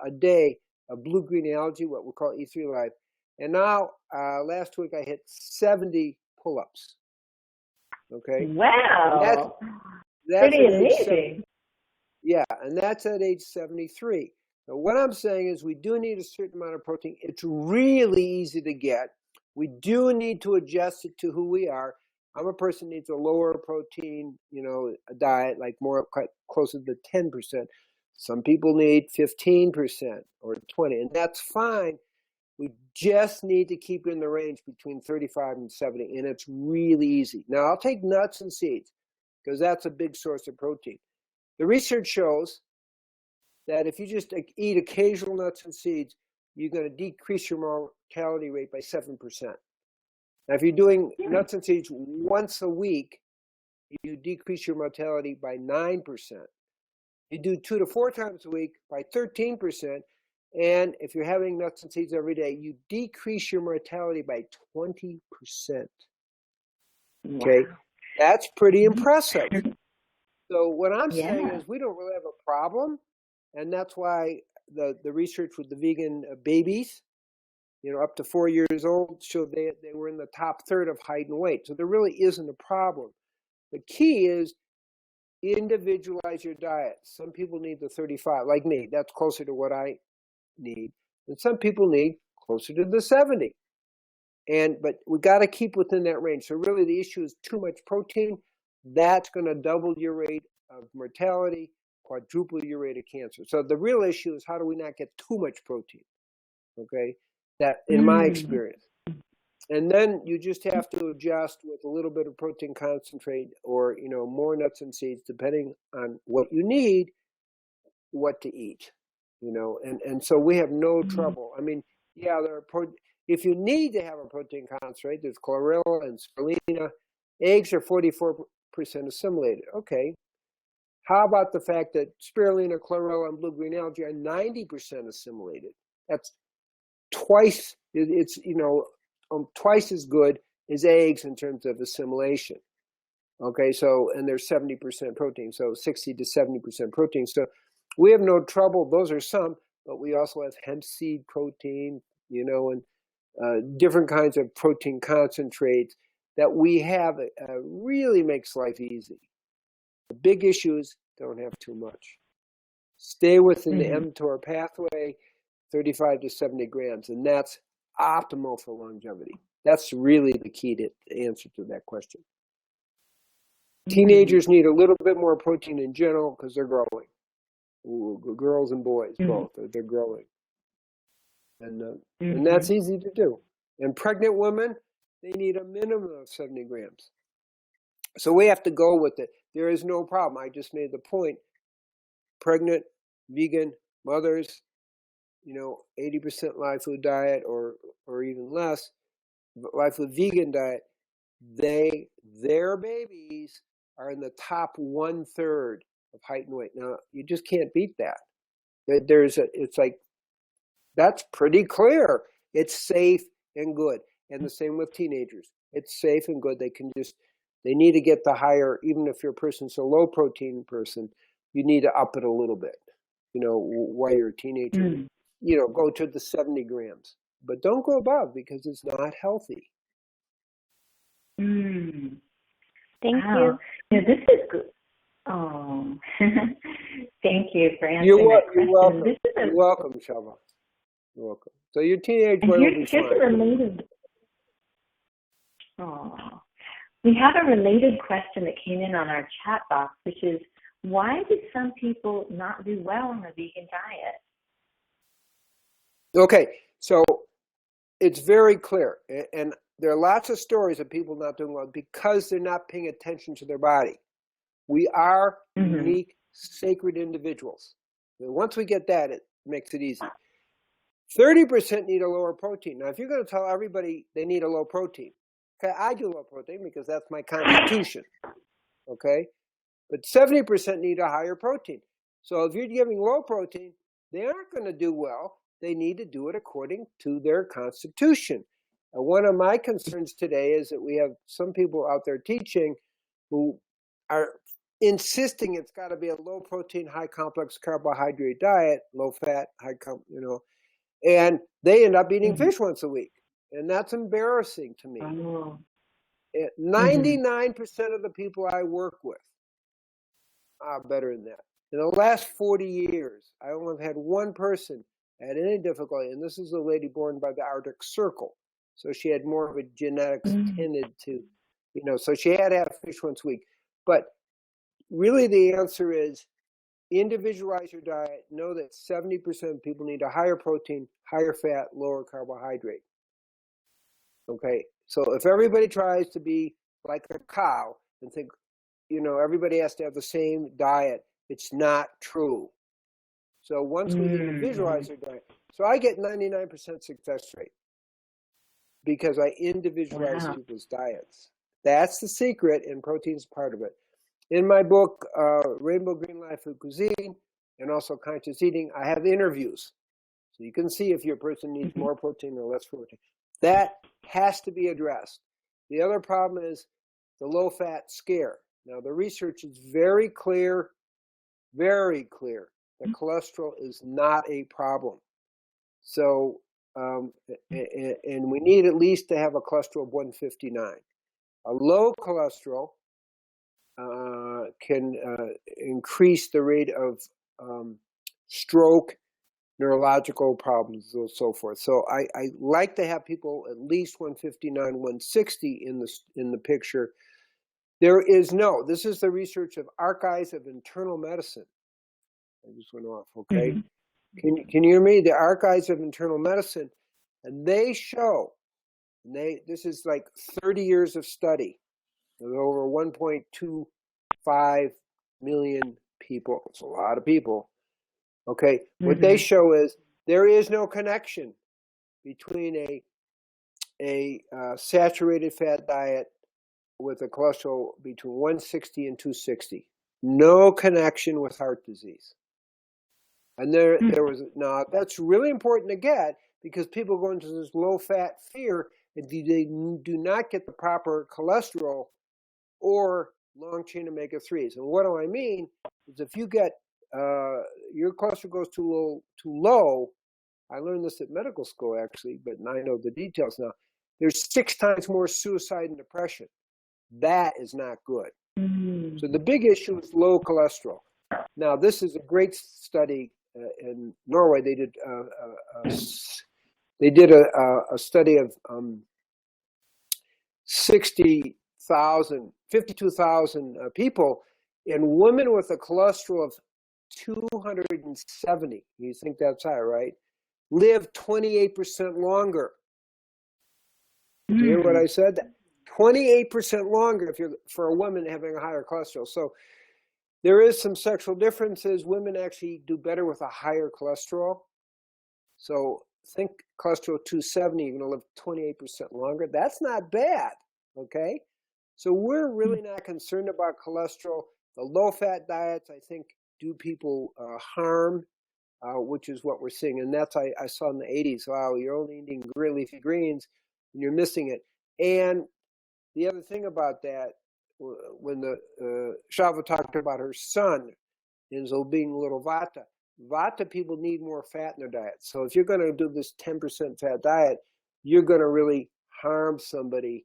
a day of blue-green algae, what we call E3 Life. And now, last week, I hit 70 pull-ups. Okay? Wow. That's pretty amazing. Yeah, and that's at age 73. So what I'm saying is we do need a certain amount of protein. It's really easy to get. We do need to adjust it to who we are. I'm a person who needs a lower protein, a diet, like more closer to 10%. Some people need 15% or 20%, and that's fine. We just need to keep in the range between 35 and 70, and it's really easy. Now, I'll take nuts and seeds because that's a big source of protein. The research shows that if you just eat occasional nuts and seeds, you're going to decrease your mortality rate by 7%. Now, if you're doing nuts and seeds once a week, you decrease your mortality by 9%. You do 2 to 4 times a week by 13%. And if you're having nuts and seeds every day, you decrease your mortality by 20%. Okay, that's pretty impressive. So what I'm saying is we don't really have a problem, and that's why the research with the vegan babies, up to 4 years old, showed they were in the top third of height and weight. So there really isn't a problem. The key is individualize your diet. Some people need the 35, like me. That's closer to what I need. And some people need closer to the 70. But we got to keep within that range. So really the issue is too much protein. That's going to double your rate of mortality, quadruple your rate of cancer. So the real issue is how do we not get too much protein? Okay, that in my experience. And then you just have to adjust with a little bit of protein concentrate or, more nuts and seeds, depending on what you need, what to eat, and so we have no trouble. I mean, there are if you need to have a protein concentrate, there's chlorella and spirulina. Eggs are 44% assimilated. Okay. How about the fact that spirulina, chlorella, and blue-green algae are 90% assimilated? That's twice, it's, twice as good as eggs in terms of assimilation. Okay, so, and there's 70% protein, so 60 to 70% protein. So we have no trouble. Those are some, but we also have hemp seed protein, and different kinds of protein concentrates that we have. Really makes life easy. The big issue is don't have too much. Stay within the mTOR pathway, 35 to 70 grams, and that's optimal for longevity. That's really the key to answer to that question. Teenagers need a little bit more protein in general because they're growing. Girls and boys both, they're growing. And that's easy to do. And pregnant women, they need a minimum of 70 grams. So we have to go with it. There is no problem. I just made the point. Pregnant, vegan mothers, 80% live food diet or even less, live food vegan diet, their babies are in the top 1/3 of height and weight. Now, you just can't beat that. It's like, that's pretty clear. It's safe and good. And the same with teenagers. It's safe and good. They need to get the higher, even if your person's a low protein person, you need to up it a little bit, while you're a teenager. Go to the 70 grams. But don't go above because it's not healthy. Thank you. This is good. Oh, thank you for answering that question. You're welcome. You're welcome, Shelva. You're welcome. So your teenage boy will be fine. Here's a related. Oh, we have a related question that came in on our chat box, which is, why do some people not do well on the vegan diet? Okay, so it's very clear, and there are lots of stories of people not doing well because they're not paying attention to their body. We are unique, sacred individuals. And once we get that, it makes it easy. 30% need a lower protein. Now, if you're going to tell everybody they need a low protein, okay, I do low protein because that's my constitution, okay? But 70% need a higher protein. So if you're giving low protein, they aren't going to do well. They need to do it according to their constitution. And one of my concerns today is that we have some people out there teaching who are insisting it's got to be a low protein, high complex carbohydrate diet, low fat, and they end up eating fish once a week. And that's embarrassing to me. 99% of the people I work with are better than that. In the last 40 years, I only have had one person had any difficulty, and this is a lady born by the Arctic Circle. So she had more of a genetics tended to, so she had to have fish once a week. But really the answer is individualize your diet. Know that 70% of people need a higher protein, higher fat, lower carbohydrate. Okay, so if everybody tries to be like a cow and think, everybody has to have the same diet, it's not true. So once we individualize our diet, so I get 99% success rate because I individualize people's diets. That's the secret, and protein's part of it. In my book, Rainbow Green Life Food Cuisine, and also Conscious Eating, I have interviews. So you can see if your person needs more protein or less protein. That has to be addressed. The other problem is the low-fat scare. Now, the research is very clear, that cholesterol is not a problem. So, and we need at least to have a cholesterol of 159. A low cholesterol can increase the rate of stroke, neurological problems, and so forth. So I like to have people at least 159, 160 in the picture. This is the research of Archives of Internal Medicine. I just went off, okay? Can you hear me? The Archives of Internal Medicine, and they show, this is like 30 years of study, with over 1.25 million people. It's a lot of people. Okay, what they show is there is no connection between a saturated fat diet with a cholesterol between 160 and 260. No connection with heart disease. And there was, now that's really important to get because people go into this low fat fear and they do not get the proper cholesterol or long chain omega-3s. And what do I mean is if you get your cholesterol goes too low, I learned this at medical school actually, but I know the details now. There's 6 times more suicide and depression. That is not good. So the big issue is low cholesterol. Now this is a great study in Norway. They did a study of 60 52,000 people, and women with a cholesterol of 270, you think that's high, right? Live 28% longer. Did you hear what I said? 28% longer for a woman having a higher cholesterol. So there is some sexual differences. Women actually do better with a higher cholesterol. So think cholesterol 270, you're going to live 28% longer. That's not bad, okay? So we're really not concerned about cholesterol. The low-fat diets, I think, do people harm, which is what we're seeing. And that's I saw in the 80s, wow, you're only eating green leafy greens, and you're missing it. And the other thing about that, when the Shava talked about her son, is being a little Vata people need more fat in their diet. So if you're going to do this 10% fat diet, you're going to really harm somebody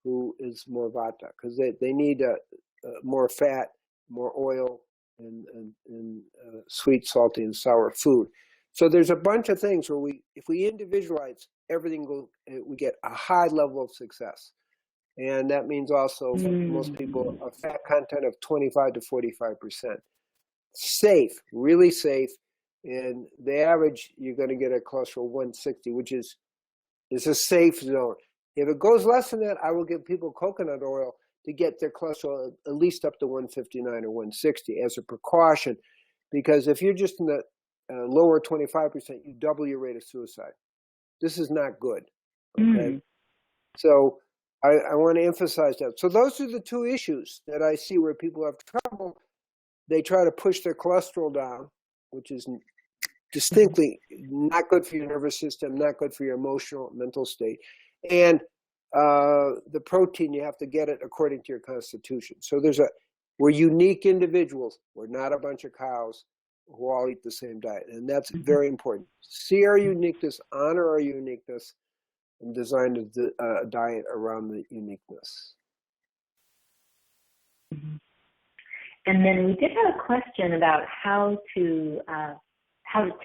who is more Vata, because they need more fat, more oil, and sweet, salty, and sour food. So there's a bunch of things where if we individualize everything, we get a high level of success. And that means also for most people a fat content of 25 to 45%. Safe, really safe. And the average, you're going to get a cholesterol 160, which is a safe zone. If it goes less than that, I will give people coconut oil to get their cholesterol at least up to 159 or 160 as a precaution. Because if you're just in the lower 25%, you double your rate of suicide. This is not good. Okay? So I want to emphasize that. So those are the two issues that I see where people have trouble. They try to push their cholesterol down, which is distinctly not good for your nervous system, not good for your emotional, mental state. And the protein, you have to get it according to your constitution. So we're unique individuals. We're not a bunch of cows who all eat the same diet. And that's very important. See our uniqueness, honor our uniqueness, and design a diet around the uniqueness. And then we did have a question about how to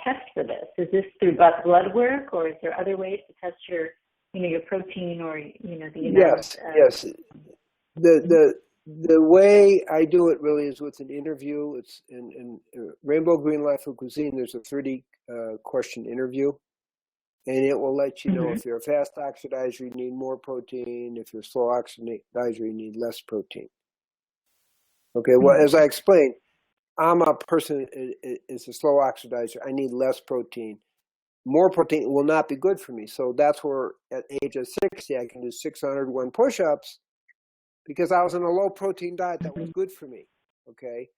test for this. Is this through blood work, or is there other ways to test your protein, or the amount? Yes. The way I do it really is with an interview. It's in Rainbow Green Life Food Cuisine. There's a 30 question interview, and it will let you know if you're a fast oxidizer, you need more protein. If you're a slow oxidizer, you need less protein. Okay, well, as I explained, I'm a person is a slow oxidizer. I need less protein. More protein will not be good for me. So that's where at age of 60, I can do 601 push-ups because I was on a low protein diet that was good for me. Okay.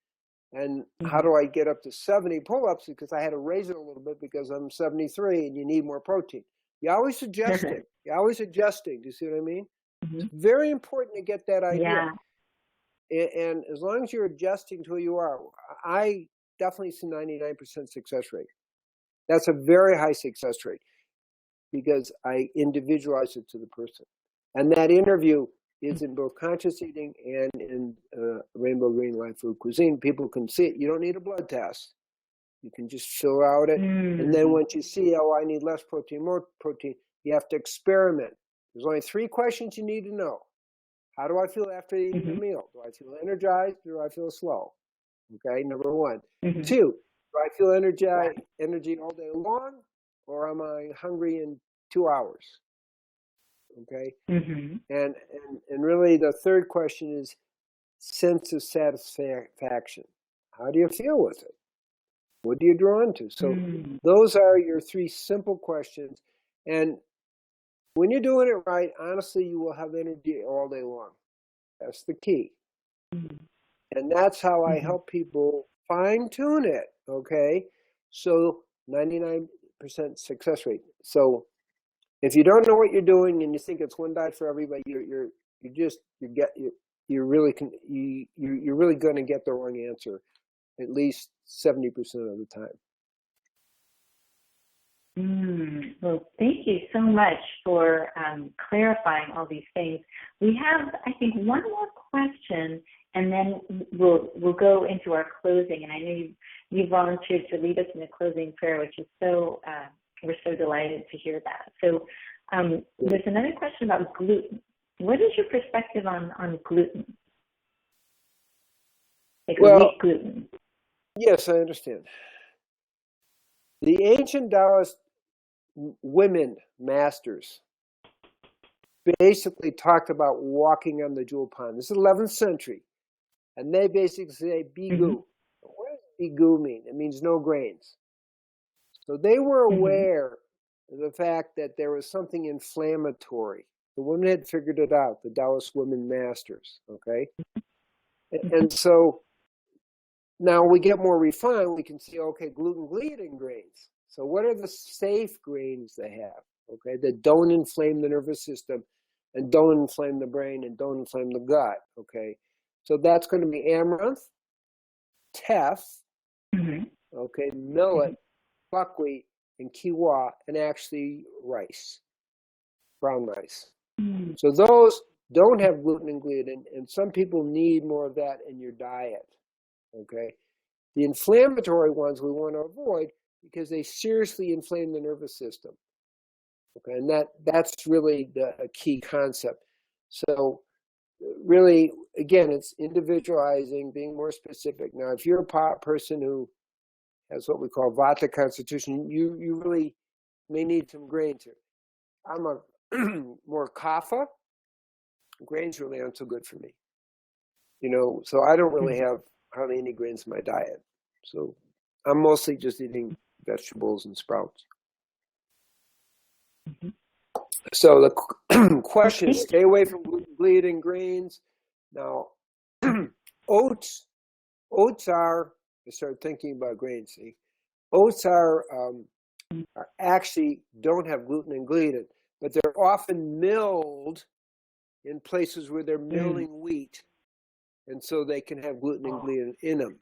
And how do I get up to 70 pull-ups? Because I had to raise it a little bit because I'm 73 and you need more protein. You're always adjusting. You're always adjusting. Do you see what I mean? It's very important to get that idea. Yeah. And as long as you're adjusting to who you are, I definitely see 99% success rate. That's a very high success rate because I individualize it to the person. And that interview is in both conscious eating and in Rainbow Green Life Food Cuisine. People can see it. You don't need a blood test. You can just fill out it. And then once you see, I need less protein, more protein, you have to experiment. There's only 3 questions you need to know. How do I feel after eating a meal? Do I feel energized or do I feel slow? Okay, number 1. 2, do I feel energy all day long, or am I hungry in 2 hours? Okay, and really the third question is sense of satisfaction. How do you feel with it? What are you drawn to? So those are your 3 simple questions, and when you're doing it right, honestly, you will have energy all day long. That's the key. And that's how I help people fine-tune it, okay? So 99% success rate. So if you don't know what you're doing and you think it's one diet for everybody, you're really going to get the wrong answer at least 70% of the time. Well, thank you so much for clarifying all these things. We have, I think, one more question, and then we'll go into our closing. And I know you volunteered to lead us in a closing prayer, which is so we're so delighted to hear that. So there's another question about gluten. what is your perspective on gluten? Like Well, wheat gluten. yes, I understand. The ancient Taoist women masters basically talked about walking on the jewel pond. This is 11th century. And they basically say bigu. Mm-hmm. What does bigu mean? It means no grains. So they were aware of the fact that there was something inflammatory. The women had figured it out, the Taoist women masters, okay? And so now we get more refined, we can see, okay, gluten-gliadin grains. So what are the safe grains they have, okay, that don't inflame the nervous system and don't inflame the brain and don't inflame the gut, okay? So that's going to be amaranth, teff, okay, millet, buckwheat, and quinoa, and actually rice, brown rice. So those don't have gluten and gliadin, and some people need more of that in your diet, okay? The inflammatory ones we want to avoid because they seriously inflame the nervous system, okay? And that's really a key concept. So really, again, it's individualizing, being more specific. Now, if you're a person who has what we call vata constitution, you really may need some grains here. I'm a more kapha. Grains really aren't so good for me. So I don't really have hardly any grains in my diet. So I'm mostly just eating vegetables and sprouts. So the question is, stay away from gluten-gliadin grains. Now, oats are, I started thinking about grains, see? Oats are actually don't have gluten and gliadin, but they're often milled in places where they're milling wheat, and so they can have gluten and gliadin in them.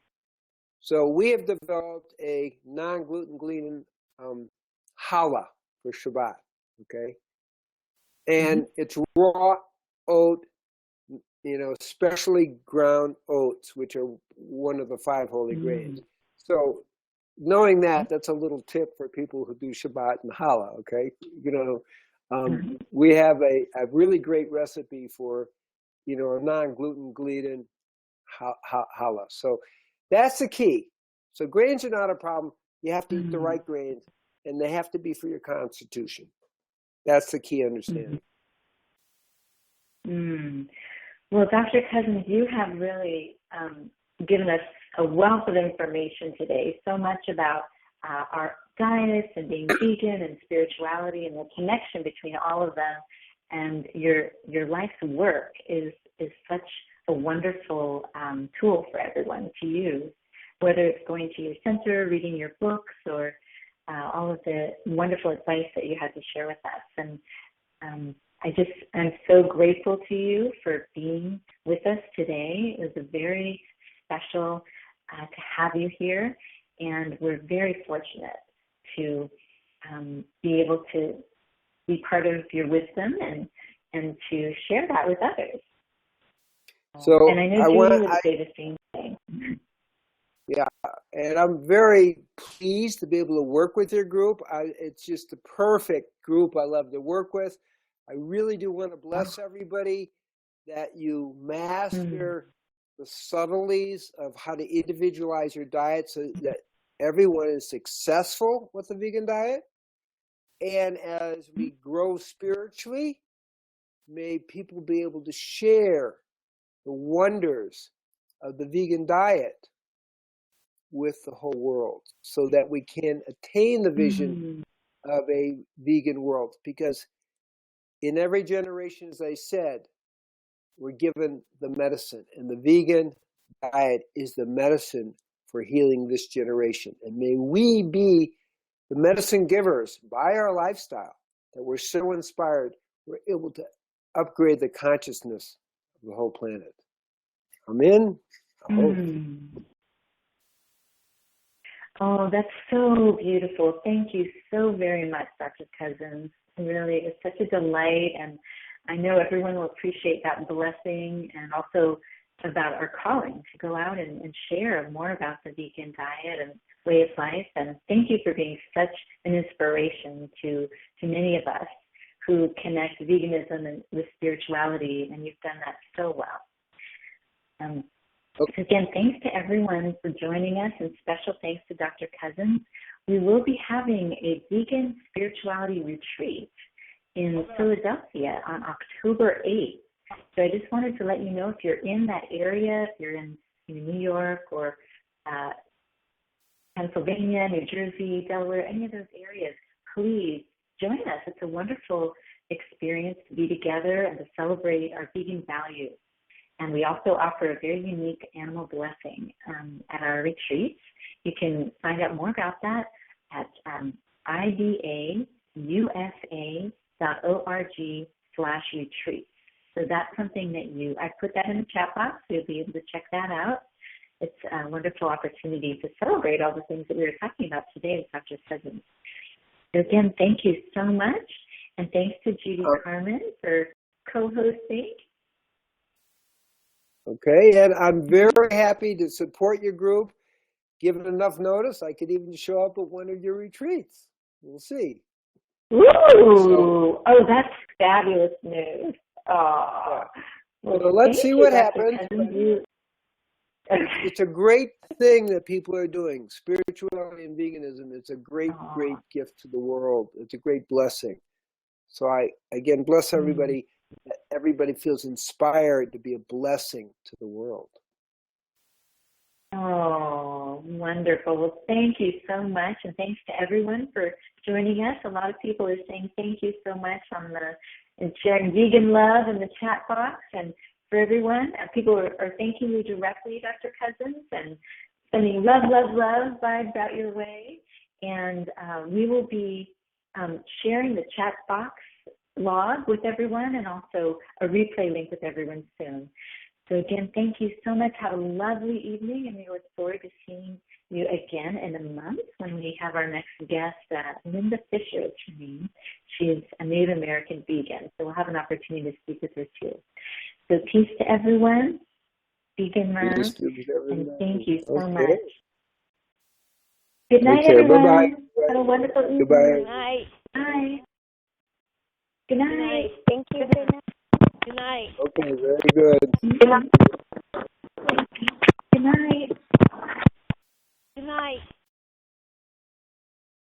So we have developed a non-gluten gliadin challah for Shabbat, okay? And it's raw oat, specially ground oats, which are one of the 5 holy grains. So knowing that, that's a little tip for people who do Shabbat and challah, okay? We have a really great recipe for, a non-gluten gliadin challah. So that's the key. So grains are not a problem. You have to eat the right grains, and they have to be for your constitution. That's the key understanding. Well, Dr. Cousens, you have really given us a wealth of information today, so much about our diets and being vegan and spirituality and the connection between all of them. And your life's work is such a wonderful tool for everyone to use, whether it's going to your center, reading your books, or all of the wonderful advice that you had to share with us. And I'm so grateful to you for being with us today. It was a very special to have you here, and we're very fortunate to be able to be part of your wisdom and to share that with others. So and I know Julie would say the same thing. Yeah, and I'm very pleased to be able to work with your group. It's just the perfect group I love to work with. I really do want to bless everybody that you master the subtleties of how to individualize your diet so that everyone is successful with the vegan diet. And as we grow spiritually, may people be able to share the wonders of the vegan diet with the whole world so that we can attain the vision of a vegan world. Because in every generation, as I said, we're given the medicine, and the vegan diet is the medicine for healing this generation. And may we be the medicine givers by our lifestyle, that we're so inspired, we're able to upgrade the consciousness of the whole planet. Amen. I hope. Oh, that's so beautiful. Thank you so very much, Dr. Cousens. Really, it's such a delight, and I know everyone will appreciate that blessing, and also about our calling to go out and share more about the vegan diet and way of life. And thank you for being such an inspiration to many of us who connect veganism with spirituality, and you've done that so well. So again, thanks to everyone for joining us, and special thanks to Dr. Cousens. We will be having a vegan spirituality retreat in Philadelphia on October 8th. So I just wanted to let you know, if you're in that area, if you're in New York or Pennsylvania, New Jersey, Delaware, any of those areas, please join us. It's a wonderful experience to be together and to celebrate our vegan values. And we also offer a very unique animal blessing at our retreats. You can find out more about that at idausa.org/retreats. So that's something that I put that in the chat box, so you'll be able to check that out. It's a wonderful opportunity to celebrate all the things that we were talking about today with Dr. Cousens. So again, thank you so much, and thanks to Judy Carmen for co-hosting. Okay, and I'm very happy to support your group. Given enough notice, I could even show up at one of your retreats. We'll see. Ooh! Oh, that's fabulous news. Oh. Well, let's see what happens. Okay. It's a great thing that people are doing. Spirituality and veganism, it's a great, great gift to the world. It's a great blessing. So I, again, bless everybody. Everybody feels inspired to be a blessing to the world. Oh, wonderful. Well, thank you so much, and thanks to everyone for joining us. A lot of people are saying thank you so much and sharing vegan love in the chat box. And for everyone, people are thanking you directly, Dr. Cousens, and sending love, love, love vibes out your way. And we will be sharing the chat box log with everyone, and also a replay link with everyone soon. So again, thank you so much. Have a lovely evening, and we look forward to seeing you again in a month when we have our next guest, Linda Fisher is her name. She is a Native American vegan, so we'll have an opportunity to speak with her too. So peace to everyone, vegan love, and thank you so much. Good night, everyone. Bye-bye. Have a wonderful evening. Goodbye. Good night. Bye. Good night. Thank you. Good night. Okay, very good. Good night.